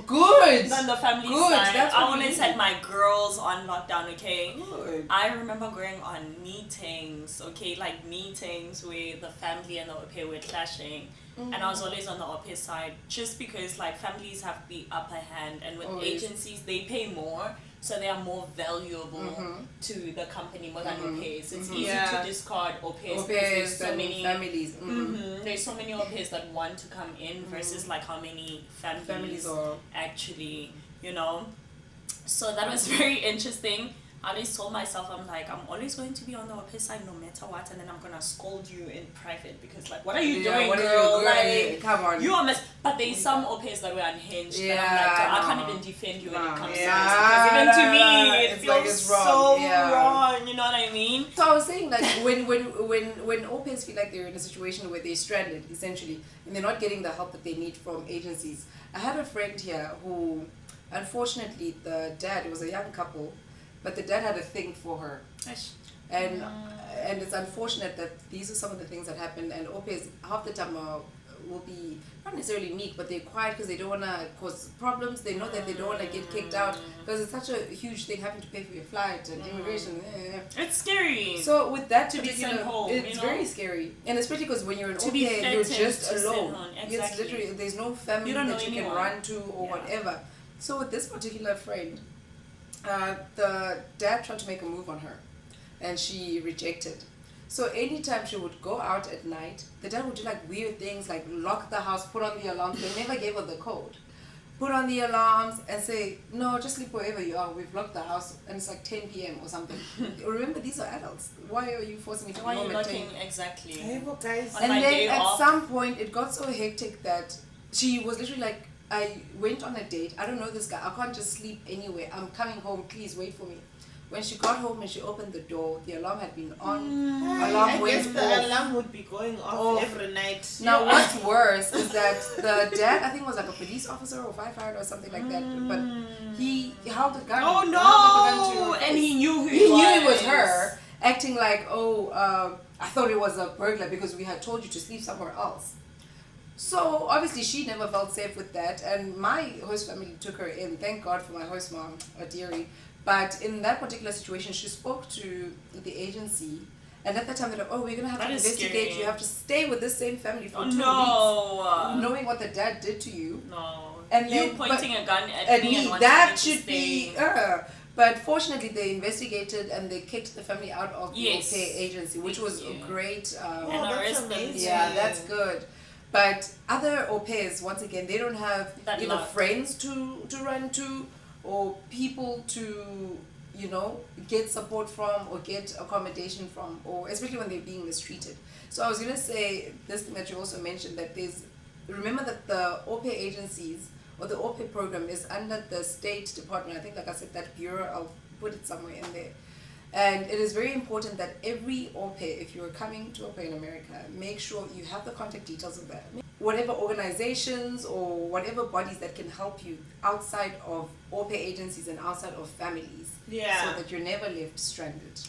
Good. Than the family Good, side. that's I what you always need. had my girls on lockdown, okay? Good. I remember going on meetings, okay, like meetings where the family and the au pair were clashing. And I was always on the au pair side just because like families have the upper hand, and with Always. agencies they pay more, so they are more valuable to the company more than au pairs. It's easy Yeah. to discard au pairs Au because there's pairs so and many families. there's so many au pairs that want to come in versus like how many Families are. actually, you know. So that was very interesting. I always told myself, I'm like, I'm always going to be on the au pair side no matter what, and then I'm gonna scold you in private because like, what are you doing, what are girl? you doing? Like, Come on. you are but there's some au pairs that were unhinged. Yeah, and I'm like, girl, I no. can't even defend you when No. it comes Yeah, to this because even to me, it it's feels like it's wrong. so Yeah. wrong. You know what I mean? So I was saying like when au pairs feel like they're in a situation where they're stranded essentially and they're not getting the help that they need from agencies. I had a friend here who unfortunately the dad, it was a young couple, but the dad had a thing for her. And it's unfortunate that these are some of the things that happen, and au pairs half the time will be not necessarily meek, but they're quiet because they don't want to cause problems. They know that they don't want to get kicked out because it's such a huge thing having to pay for your flight and immigration. It's scary. So with that To be particular, sent home, it's you know? very scary, and especially because when you're an To au be pair, you're threatened just to send alone. home, It's exactly. literally there's no family You don't that know you can anyone. run to or Yeah. whatever. So with this particular friend, the dad tried to make a move on her, and she rejected. So anytime she would go out at night, the dad would do like weird things, like lock the house, put on the alarm. They never gave her the code. Put on the alarms and say, no, just sleep wherever you are. We've locked the house and it's like 10 p.m. or something. Remember, these are adults. Why are you forcing me to Why are go you home at looking 10? exactly? Hey, well, guys. On And my then day at off. some point, it got so hectic that she was literally like, I went on a date. I don't know this guy. I can't just sleep anywhere. I'm coming home. Please wait for me. When she got home and she opened the door, the alarm had been on. Alarm I went guess the off. alarm would be going off every night. Now, what's worse is that the dad, I think, was like a police officer or firefighter or something like that. But he held a gun. Oh He held the gun to no! her And face. he knew who He knew it was her, acting like, I thought it was a burglar because we had told you to sleep somewhere else. So obviously she never felt safe with that, and my host family took her in. Thank God for my host mom, a dearie. But in that particular situation, she spoke to the agency, and at that time they're like, "Oh, we're gonna have That to is investigate. scary. You have to stay with this same family for 2 weeks, No! knowing what the dad did to you." No. And you then- pointing a gun at And me and me, wanting that me to should stay. be. But fortunately, they investigated and they kicked the family out of the Yes. au pair agency, which was a great. Oh, And that's arrest them. amazing. Yeah, that's good. But other au pairs, once again, they don't have That either luck. friends to run to or people to, get support from or get accommodation from, or especially when they're being mistreated. So I was going to say this thing that you also mentioned, that remember that the au pair agencies or the au pair program is under the State Department. I think, like I said, that bureau, I'll put it somewhere in there. And it is very important that every au pair, if you're coming to au pair in America, make sure you have the contact details of that. Whatever organizations or whatever bodies that can help you outside of au pair agencies and outside of families, Yeah. so that you're never left stranded.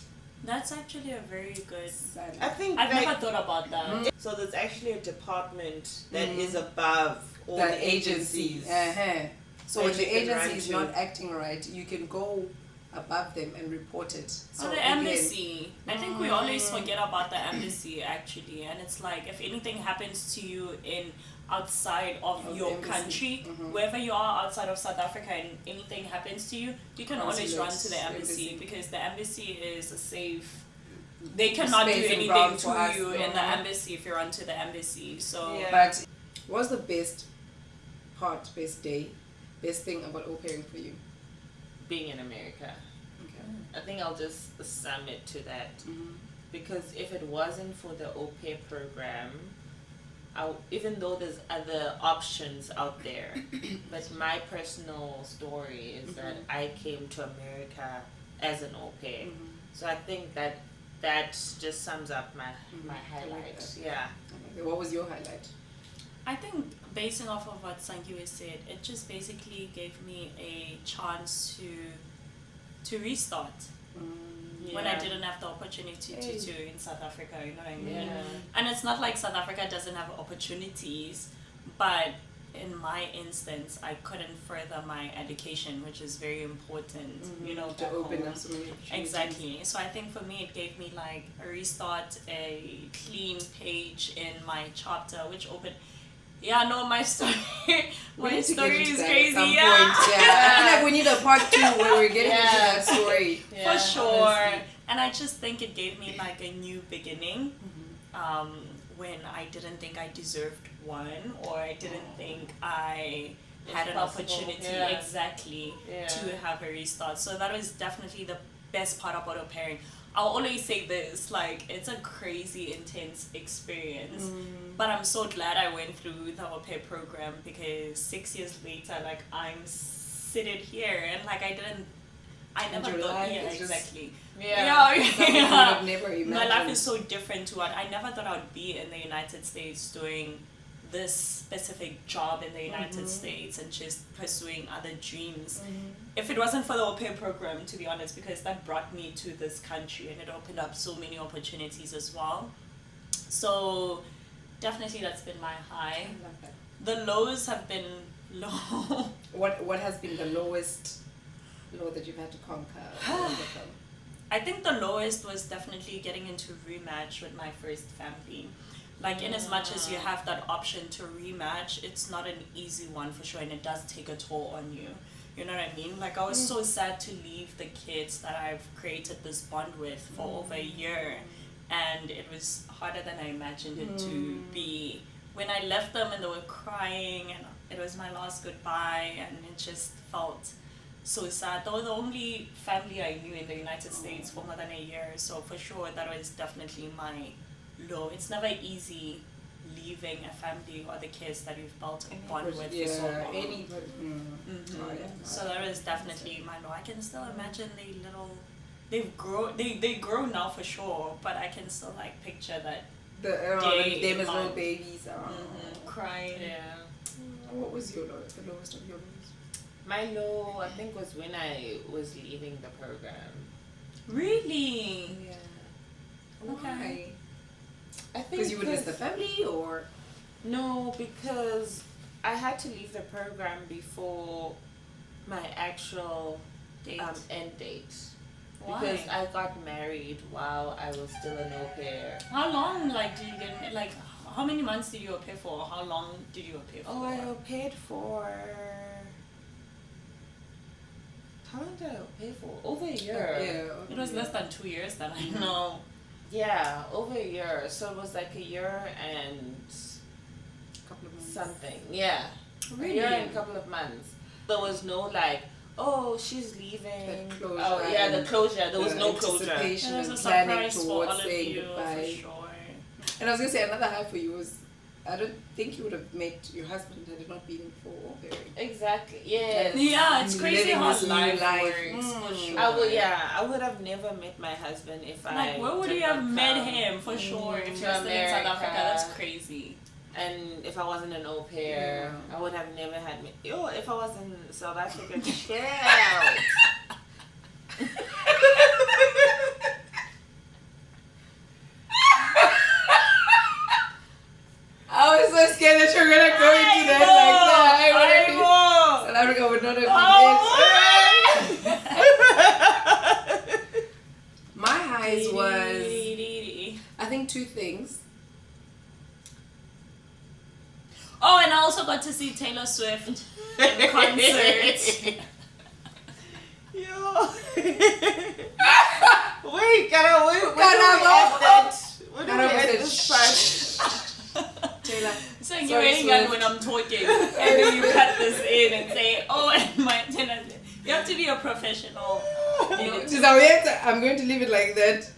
That's actually a very good. Sadly. I think I've like, never thought about that. so there's actually a department that is above all the the agency. agencies. So that when the you can agency run is to. not acting right, you can go above them and report it. So So the again, embassy. I think we always forget about the embassy actually, and it's like if anything happens to you outside of Of your the embassy. country, Mhm. wherever you are outside of South Africa, and anything happens to you, you can always run to the Consulate, embassy embassy. because the embassy is a safe. They cannot do Space and anything ground to for us. you in the Mhm. embassy if you run to the embassy. So Yeah. But what's the best thing about au pairing for you? Being in America. Okay. I think I'll just sum it to that. Mm-hmm. Because if it wasn't for the au pair program, even though there's other options out there, but my personal story is that I came to America as an au pair. So I think that just sums up my I like highlight. that. Yeah. Okay, what was your highlight? I think basing off of what Sangiwe said, it just basically gave me a chance to restart when I Yeah. didn't have the opportunity to in South Africa, you know what I mean? Yeah. And it's not like South Africa doesn't have opportunities, but in my instance, I couldn't further my education, which is very important, you know, To back open home. up so many opportunities. Exactly. So I think for me, it gave me like a restart, a clean page in my chapter, which opened. Yeah, no, my story, We my need to get story into is that crazy. at some Yeah. point. Yeah. I feel like we need a part 2 where we're getting into Yeah. that story. Yeah, For sure. honestly. And I just think it gave me like a new beginning. When I didn't think I deserved one, or I didn't think I had an possible. opportunity Yeah. exactly Yeah. to have a restart. So that was definitely the best part about au pairing. I'll always say this, like, it's a crazy intense experience, but I'm so glad I went through the au pair program, because 6 years later, like, I'm seated here, and like I never your thought, life yeah, is just- exactly. Yeah. Something you would have never imagined. My life is so different to what I never thought I would be in the United States doing this specific job in the United States and just pursuing other dreams. If it wasn't for the au pair program, to be honest, because that brought me to this country and it opened up so many opportunities as well. So definitely that's been my high. I love that. The lows have been low. What has been the lowest low that you've had to conquer or overcome? I think the lowest was definitely getting into rematch with my first family. Like, in as much as you have that option to rematch, it's not an easy one for sure, and it does take a toll on you. You know what I mean? Like, I was so sad to leave the kids that I've created this bond with for over a year. And it was harder than I imagined it to be. When I left them and they were crying, and it was my last goodbye, and it just felt so sad. They were the only family I knew in the United States for more than a year. So for sure, that was definitely my low. It's never easy leaving a family or the kids that you've built a bond with for so long. So that was definitely my low. I can still imagine they grow now for sure, but I can still like picture that them as little babies crying. Yeah. What was your low? The lowest of your lows? My low, I think, was when I was leaving the program. Really? Yeah. Okay. I think Because you would miss the family, or no, because I had to leave the program before my actual Date. end date. Why? Because I got married while I was still an au pair. How long, like, did you get, like, how many months did you au pair for? How long did you au pair for? Oh, I au paired for. How long did I au pair for? Over a year. It was less than 2 years that I know. Yeah, over a year. So it was like a year and couple of months. something. Yeah. Really? A year and a couple of months. There was no like, oh, she's leaving. The closure Oh, yeah, the closure. There was no closure. anticipation It was a and planning surprise for all towards of saying you, goodbye. for sure. And I was gonna say another high for you was, I don't think you would have met your husband had it not been for au pairing. Exactly. Yes. Yeah, it's crazy Living how this new life life. works, for sure. I would have never met my husband if Like, where would did you have not met come. him, for sure, if to you're still in South America. Africa? That's crazy. And if I wasn't an au pair, Yeah. I would have never had me. Yo, if I was in South Africa, chill out. I was so scared that you were gonna go into that like that. South Africa would not have been it. My highs was, I think, two things. Oh, and I also got to see Taylor Swift in concert. Yo. Wait, Karabo, where do we Karabo. end that? Where do we Karabo end said, this part? Taylor. So you're Sorry, waiting on Swift. when I'm talking, and then you cut this in and say, "Oh, and my Taylor." You have to be a professional. I'm going to leave it like that.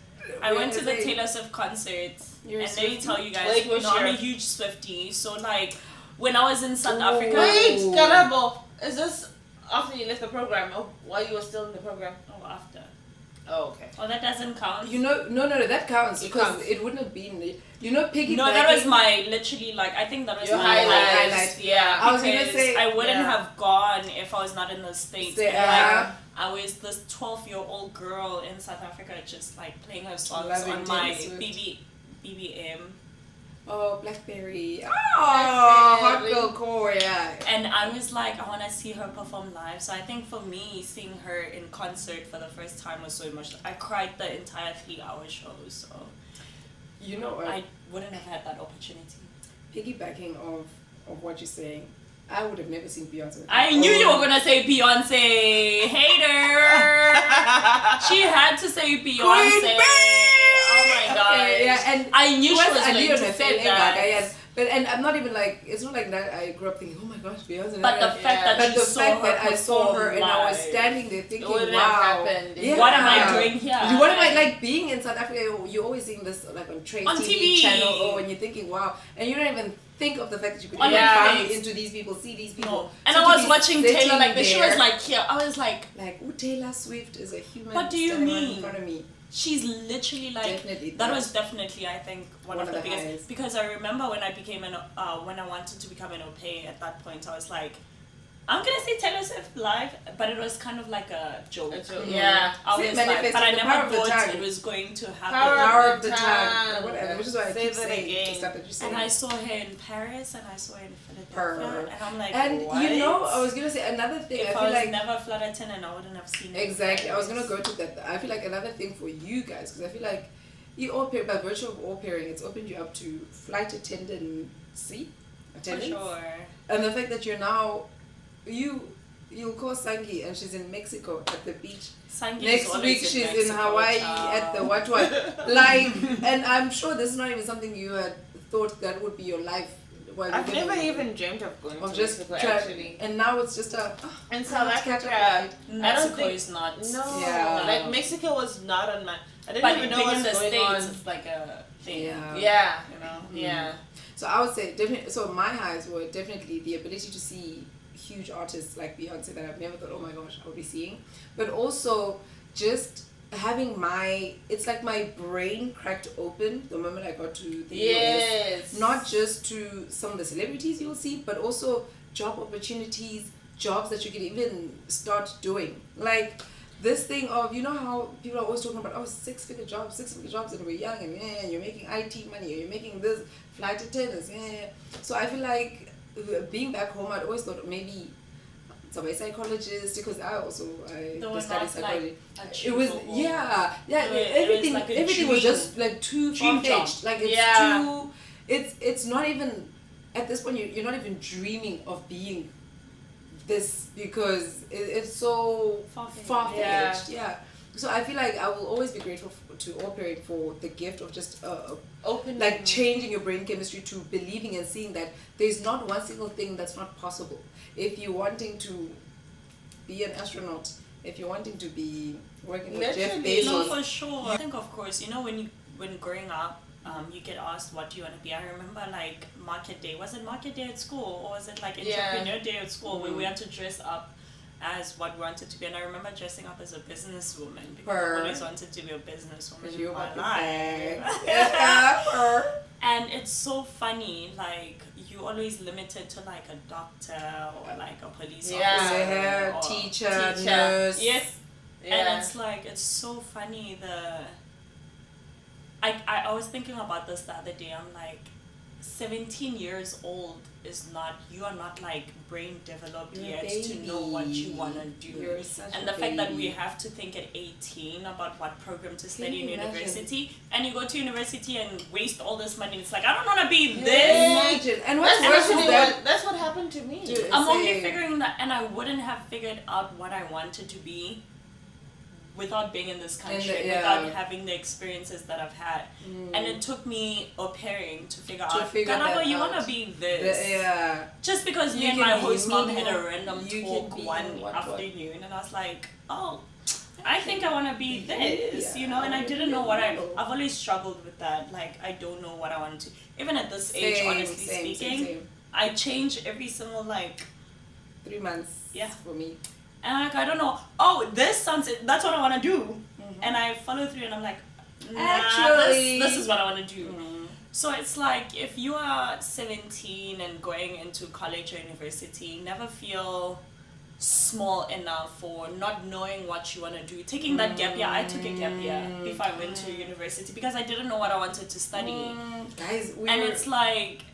I went to the Taylor Swift concert, You're a and let me Swiftie? tell you guys, Wait, which I'm a year? huge Swiftie. So like, when I was in South Africa, Wait, Karabo, is this after you left the program or while you were still in the program? oh after, Oh, okay. oh that doesn't count. You know, no, that counts It because counts. it wouldn't have been. You know, piggybacking. No, that was my literally like I think that was Your my highlights. Yeah. I was gonna because say, I wouldn't yeah. have gone if I was not in the States. Say, Like, I was this 12-year-old girl in South Africa just like playing her songs Loving on my Taylor Swift. BBM. Oh, Blackberry. Oh, hot girl core, yeah. And I was like, I want to see her perform live. So I think for me, seeing her in concert for the first time was so emotional. I cried the entire 3-hour show. So You know what? I wouldn't have had that opportunity. Piggybacking of what you're saying, I would have never seen Beyonce. I knew you were going to say Beyonce. Hater. She had to say Beyonce. Queen Oh my god. Okay, yeah, and I knew she was I going knew to her say thing, that. yes. But and I'm not even like, it's not like that I grew up thinking, oh my gosh, Beyonce. But the yeah. fact that But you the saw fact her that I saw her and I was perform standing there It thinking, wouldn't wow, have happened. yeah. What am I doing here? What am I like being in South Africa? You're always seeing this like on Trace On TV, TV. channel, oh, and you're thinking, wow, and you don't even think of the fact that you could On even your bump face. into these people, see these people. No. And So I to was be watching sitting Taylor like this. She was there, like here. I was like, oh, Taylor Swift is a human. What do you standing right mean? in front of me? she's literally like Definitely that that. was definitely I think one of the biggest highest. because I remember when I became an when I wanted to become an au pair at that point I was like I'm gonna see Taylor Swift live, but it was kind of like a joke. Yeah. I See, was like, manifesting but I the never power of the thought tongue. it was going to happen. Power of the tongue. tongue. Whatever. Which is why I Say keep that saying again. the stuff that you say. And I saw her in Paris and I saw her in Philadelphia, Her. and I'm like, And what? you know, I was gonna say another thing. If I I feel was like never Flutterton and I wouldn't have seen it. exactly. I was gonna go to that. I feel like another thing for you guys, because I feel like you au pair by virtue of au pairing, it's opened you up to flight attendance. For Attendance. sure. And the fact that you're now, you you'll call Sangi and she's in Mexico at the beach. Sangi Next week she's in Hawaii at the what. Like, and I'm sure this is not even something you had thought that would be your life. I've never even dreamt of going to Mexico, actually. And now it's just in South Africa, Mexico is not. No, yeah. like Mexico was not on my. I didn't but even know what's the going States, on. it's like a thing. Yeah. You know. Yeah. So I would say definitely. So my highs were definitely the ability to see huge artists like Beyonce that I've never thought, oh my gosh, I would be seeing, but also just having it's like my brain cracked open the moment I got to the US. Not just to some of the celebrities you'll see, but also job opportunities, jobs that you can even start doing. Like this thing of, you know how people are always talking about, six-figure jobs and we're young and you're making IT money, or you're making this flight attendants. So I feel like being back home, I'd always thought maybe a psychologist, because I studied psychology. Like it was everything like everything was just like too far-fetched. Like it's too it's not even at this point you're not even dreaming of being this, because it's so far-fetched. So I feel like I will always be grateful to Au Pairing for the gift of just open, like changing your brain chemistry to believing and seeing that there's not one single thing that's not possible. If you're wanting to be an astronaut, if you're wanting to be working with Jeff Bezos. No, for sure. I think, of course, when growing up, you get asked what do you want to be. I remember like market day. Was it market day at school, or was it like entrepreneur day at school, where we had to dress up as what we wanted to be? And I remember dressing up as a businesswoman, because I always wanted to be a businesswoman in my life. And it's so funny, like you always limited to like a doctor or like a police officer or teacher, nurse. Yes. And it's like, it's so funny I was thinking about this the other day. I'm like, 17 years old you are not like brain developed yet to know what you want to do. And the fact that we have to think at 18 about what program to study in university, and you go to university and waste all this money. It's like, I don't want to be this. Imagine. And what's worse is that that's what happened to me. I'm only figuring that, and I wouldn't have figured out what I wanted to be without being in this country, without having the experiences that I've had. And it took me au pairing to figure out, Karabo, you want to be this. Just because me and my host mom had a random talk one afternoon, and I was like, I think I want to be this, and I didn't know what I've always struggled with that. Like, I don't know what I want to, even at this age, honestly speaking, I change every single 3 months for me. And I'm like, I don't know. That's what I want to do. And I follow through, and I'm like, actually, this is what I want to do. So it's like, if you are 17 and going into college or university, never feel small enough for not knowing what you want to do. Taking that gap year, I took a gap year before I went to university, because I didn't know what I wanted to study. Guys, and it's like,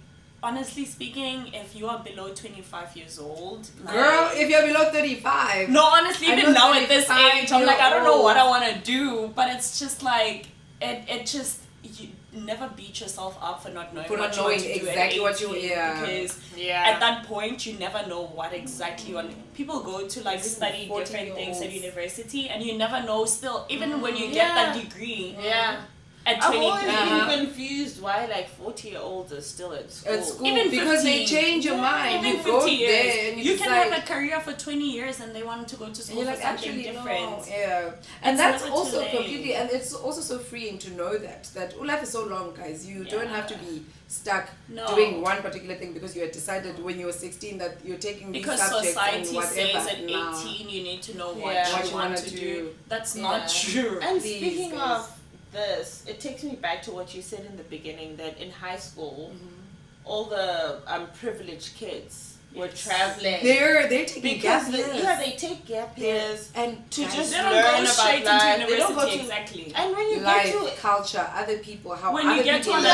honestly speaking, if you are below 25 years old, girl, if you're below 35, no, honestly, even now at this age, I'm like, I don't know what I want to do, but it's just like, you never beat yourself up for not knowing what you want to do exactly what you because at that point you never know what exactly you want. People go to study different things at university, and you never know still, even when you get that degree. At 23. I've always been confused why 40-year-olds are still at school. Even because 50. They change your mind. Even you 50 go years. there and you can have a career for 20 years and they want to go to school for something different. No. And that's also completely, and it's also so freeing to know that life is so long, guys. You don't have to be stuck doing one particular thing because you had decided when you were 16 that you're taking these subjects and whatever. Because society says at 18 you need to know what you want to do. That's not true. And speaking of this, it takes me back to what you said in the beginning, that in high school, all the privileged kids were traveling. They're taking gap years. They take gap years and to just they don't learn go straight about life. into university. Exactly. And when you life, get to culture, other people, how when other you get people to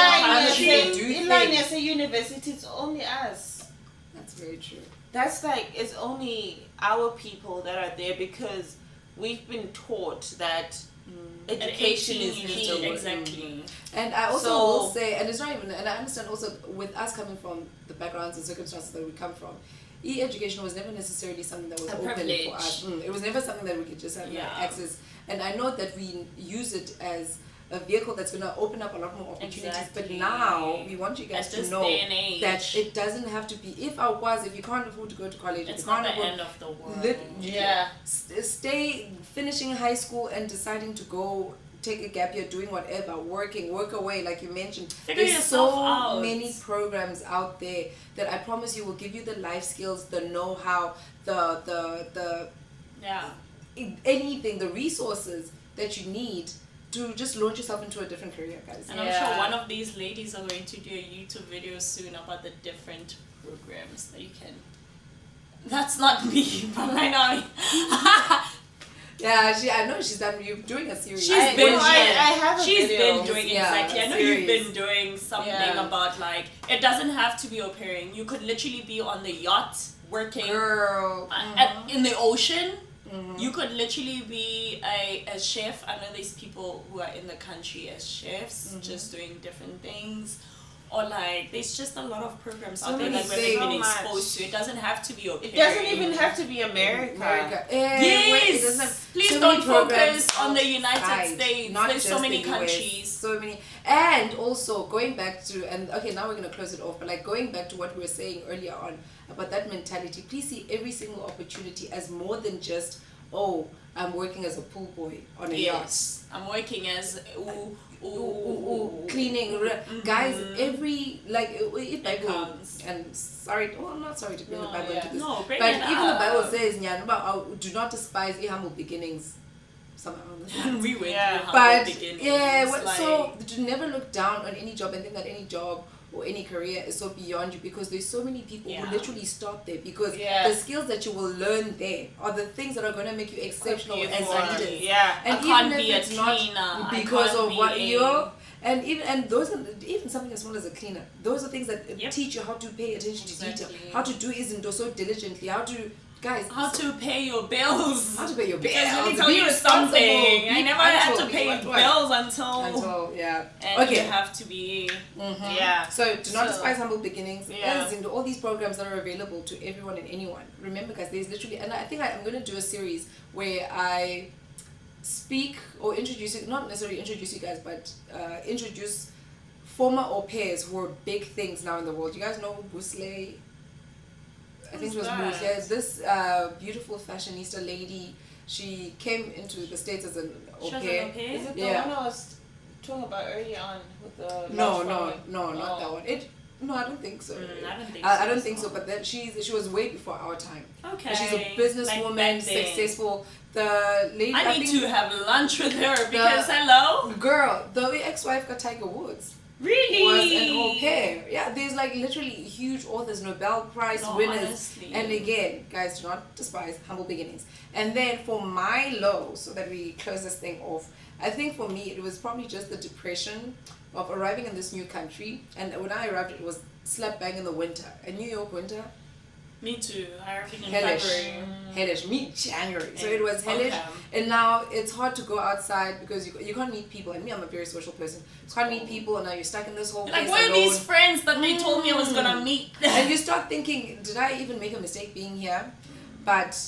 a university, it's only us. That's very true. That's it's only our people that are there because we've been taught that education is key. Exactly. And I also will say, and it's not even, and I understand also with us coming from the backgrounds and circumstances that we come from, e-education was never necessarily something that was A open privilege. for us. It was never something that we could just have access. And I know that we use it as a vehicle that's going to open up a lot more opportunities. But Exactly. now we want you guys At to this know day and age, that it doesn't have to be. If you can't afford to go to college, it's if you not can't the afford, end of the world. Yeah. Stay finishing high school and deciding to go take a gap year, doing whatever, work away, like you mentioned. Figure There's yourself so out. many programs out there that I promise you will give you the life skills, the know-how, the Yeah. anything, the resources that you need to just launch yourself into a different career, guys. And I'm sure one of these ladies are going to do a YouTube video soon about the different programs that you can. That's not me, but I know. Yeah, I know she's done. You're doing a series. I have a She's video. been doing Yeah, exactly. I know series. you've been doing something about like it doesn't have to be au pairing. You could literally be on the yacht working Girl. in the ocean. You could literally be a chef. I know there's people who are in the country as chefs, just doing different things. Or like, there's just a lot of programs out there many that we've been things. exposed to. It doesn't have to be au It pairing. doesn't even have to be America. Yes! It doesn't have Please so don't many programs focus on the United outside, States. not There's so just many the US, countries. so many. And also going back to, and okay, now we're going to close it off, but like going back to what we were saying earlier on about that mentality, please see every single opportunity as more than just, oh, I'm working as a pool boy on a Yes. I'm working as cleaning. Guys, every, like, if It Bible, counts. and sorry, well, I'm not sorry to bring the No, Bible yeah. into this, No, bring but it even the Bible up. says, do not despise your humble beginnings. Somehow. We went Yeah. through humble But beginnings. so to never look down on any job and think that any job or any career is so beyond you, because there's so many people who literally stop there, because the skills that you will learn there are the things that are going to make you exceptional as Exactly. leaders. Yeah. And I can't even be if a it's not cleaner. because I can't of be what a- you're, and those are even something as small as a cleaner. Those are things that Yep. teach you how to pay attention to detail, Exactly. how to do isn't so diligently, how to How to pay your bills. how to pay your bills. Because let me tell Be you responsible, something. be I never had to punctual, be pay what. bills until Yeah. and Okay. you have to be Yeah. So do not So- despise humble beginnings. Yeah. As in all these programs that are available to everyone and anyone. Remember, guys, there's literally, and I think I'm going to do a series where I speak or introduce it, not necessarily introduce you guys, but introduce former au pairs who are big things now in the world. You guys know Busle? I think it was Who's Moose. that? Yeah, this beautiful fashionista lady. She came into the States as an au She was an pair. au pair? Is it the Yeah. one I was talking about earlier on with the No, large family? not that one. No, I don't think so. I don't think I so. don't think so. But then she was way before our time. Okay. And she's a Like businesswoman, back then. successful. The lady, I need think, to have lunch with her because hello? girl, the ex-wife got Tiger Woods. Really? Was an au pair. Yeah, there's like literally huge authors, Nobel Prize No, winners. honestly. And again, guys, do not despise humble beginnings. And then for my low, so that we close this thing off, I think for me it was probably just the depression of arriving in this new country. And when I arrived, it was slap bang in the winter, a New York winter. Me too. I reckon in Hellish. February. Hellish, January. So it was hellish. Okay. And now it's hard to go outside because you can't meet people. And me, I'm a very social person. You can't meet people, and now you're stuck in this whole Like, place where are alone. these friends that they told me I was gonna meet? And you start thinking, did I even make a mistake being here? But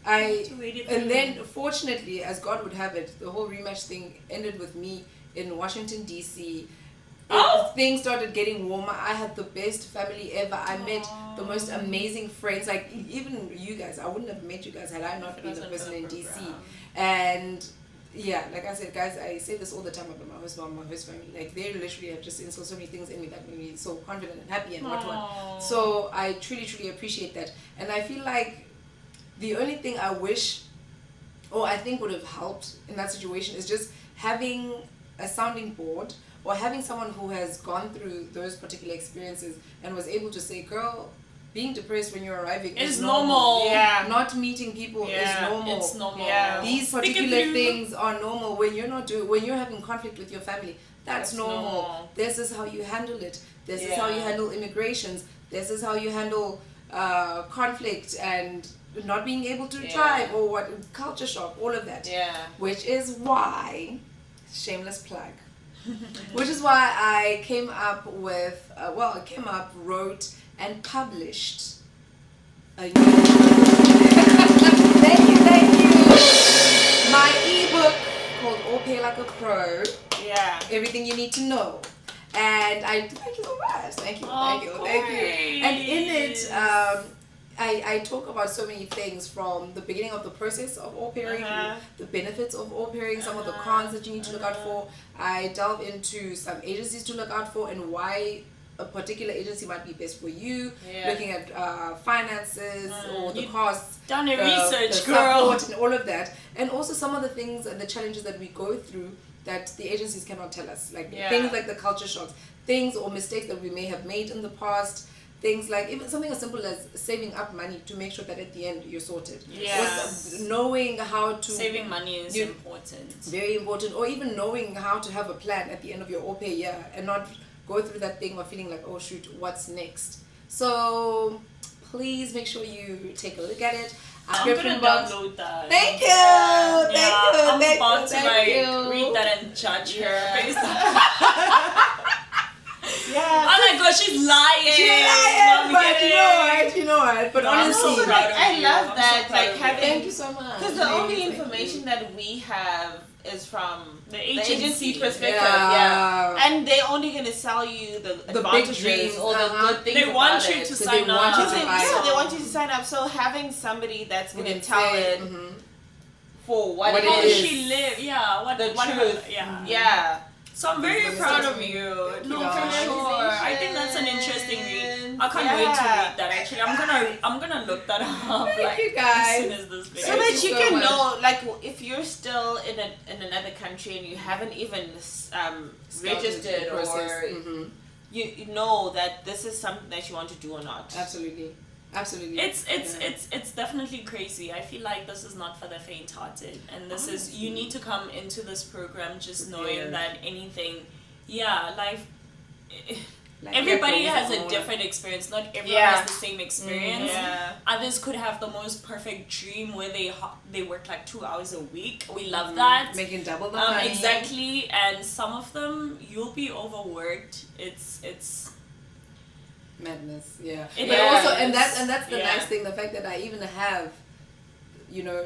and then fortunately, as God would have it, the whole rematch thing ended with me in Washington DC. Oh! Things started getting warmer. I had the best family ever. I met the most amazing friends. Like even you guys, I wouldn't have met you guys had I not been the person in DC. And yeah, like I said, guys, I say this all the time about my host mom, my host family. Like they literally have just instilled so many things in me that made me so confident and happy and whatnot. So I truly appreciate that. And I feel like the only thing I wish, or I think would have helped in that situation, is just having a sounding board, or having someone who has gone through those particular experiences and was able to say, girl, being depressed when you're arriving is normal. Yeah. Not meeting people is normal. It's normal. Yeah. These Stick it particular through. things are normal when you're not when you're having conflict with your family. That's normal. normal. This is how you handle it. This is how you handle immigrations. This is how you handle conflict and not being able to drive, or what, culture shock, all of that. Yeah. Which is why, shameless plug, which is why I came up with, wrote and published a thank you. My ebook called All Pay Like a Pro. Yeah. Everything you need to know. And I thank you so much. Thank you. And in it, I talk about so many things from the beginning of the process of au pairing, the benefits of au pairing, some of the cons that you need to look out for. I delve into some agencies to look out for and why a particular agency might be best for you. Looking at finances or the costs, done a research, the girl, support and all of that, and also some of the things and the challenges that we go through that the agencies cannot tell us, like things like the culture shocks, things or mistakes that we may have made in the past, things like even something as simple as saving up money to make sure that at the end you're sorted. Knowing how to saving money is important, very important, or even knowing how to have a plan at the end of your au pair year and not go through that thing of feeling like, oh shoot, what's next. So please make sure you take a look at it. I'm gonna download that. Thank you. I'm about to read that and judge her based on. Oh my gosh, she's lying. But you know what? But honestly, I love that. Like having. Thank you so much. Because the only information that we have is from the agency perspective. And they're only gonna sell you the advantages big dreams, or the good things. They want you to sign up. They want you to sign up. So having somebody that's gonna tell it for what it how is. She live, the truth. So I'm very proud of you. No, for sure. I think that's an interesting read. I can't wait to read that. Actually, I'm gonna look that up. Thank you guys. As soon as this video. So that you can know, like, if you're still in another country and you haven't even registered or you know that this is something that you want to do or not. Absolutely. It's definitely crazy. I feel like this is not for the faint-hearted, and this is, you need to come into this program just knowing that anything, life. Everybody has a different experience. Not everyone has the same experience. Others could have the most perfect dream where they work like 2 hours a week. We love that. Making double the money. Exactly. And some of them, you'll be overworked. It's madness. But also, and that's the nice thing, the fact that I even have,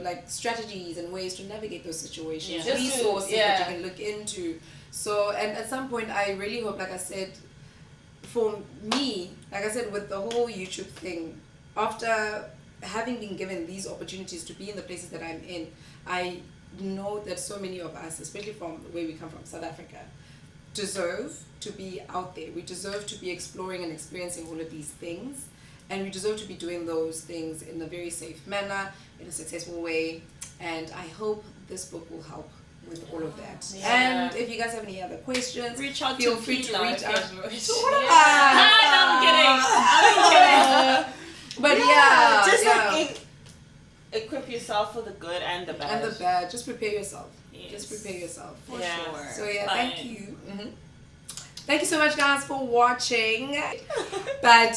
like strategies and ways to navigate those situations, resources that you can look into. So, and at some point, I really hope, like I said, for me, like I said, with the whole YouTube thing, after having been given these opportunities to be in the places that I'm in, I know that so many of us, especially from where we come from, South Africa, deserve to be out there. We deserve to be exploring and experiencing all of these things, and we deserve to be doing those things in a very safe manner, in a successful way, and I hope this book will help with all of that. And if you guys have any other questions, feel free to reach out. I'm kidding. But just like equip yourself for the good and the bad. Just prepare yourself. Just prepare yourself. For sure. So thank you. Thank you so much, guys, for watching. But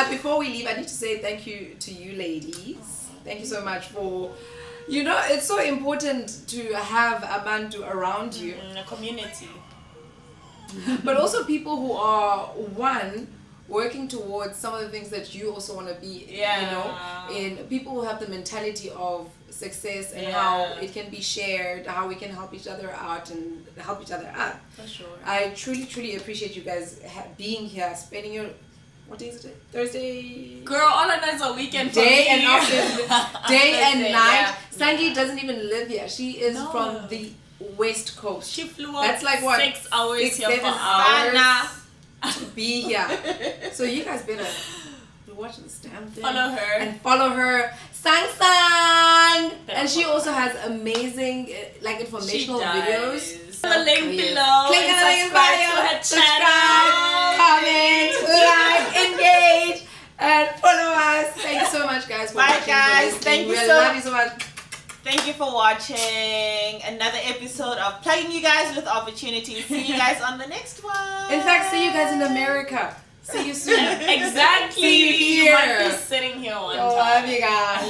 before we leave, I need to say thank you to you ladies. Thank you so much for, it's so important to have a Bantu around you. A community. But also people who are, working towards some of the things that you also want to be, in people who have the mentality of success and how it can be shared, how we can help each other out and help each other up. For sure. I truly, truly appreciate you guys being here, spending your, what day is it? Thursday? Girl, all I know is a weekend for day me. and afternoon, day and night. Sandy doesn't even live here. She is from the West Coast. She flew up. That's like what? 6 hours 6, here 7 for hours to be here. So you guys better watch this damn thing. Follow her. Sang. And she also has amazing informational videos. The link below. Click on the link bio. Subscribe, comment, like, engage, and follow us. Thank you so much, guys, for watching. Bye, guys. Thank you love you so much. Thank you for watching another episode of Plugging You Guys with Opportunities. See you guys on the next one. In fact, see you guys in America. See you soon. Exactly. See you here. You might be sitting here one time. Love you guys.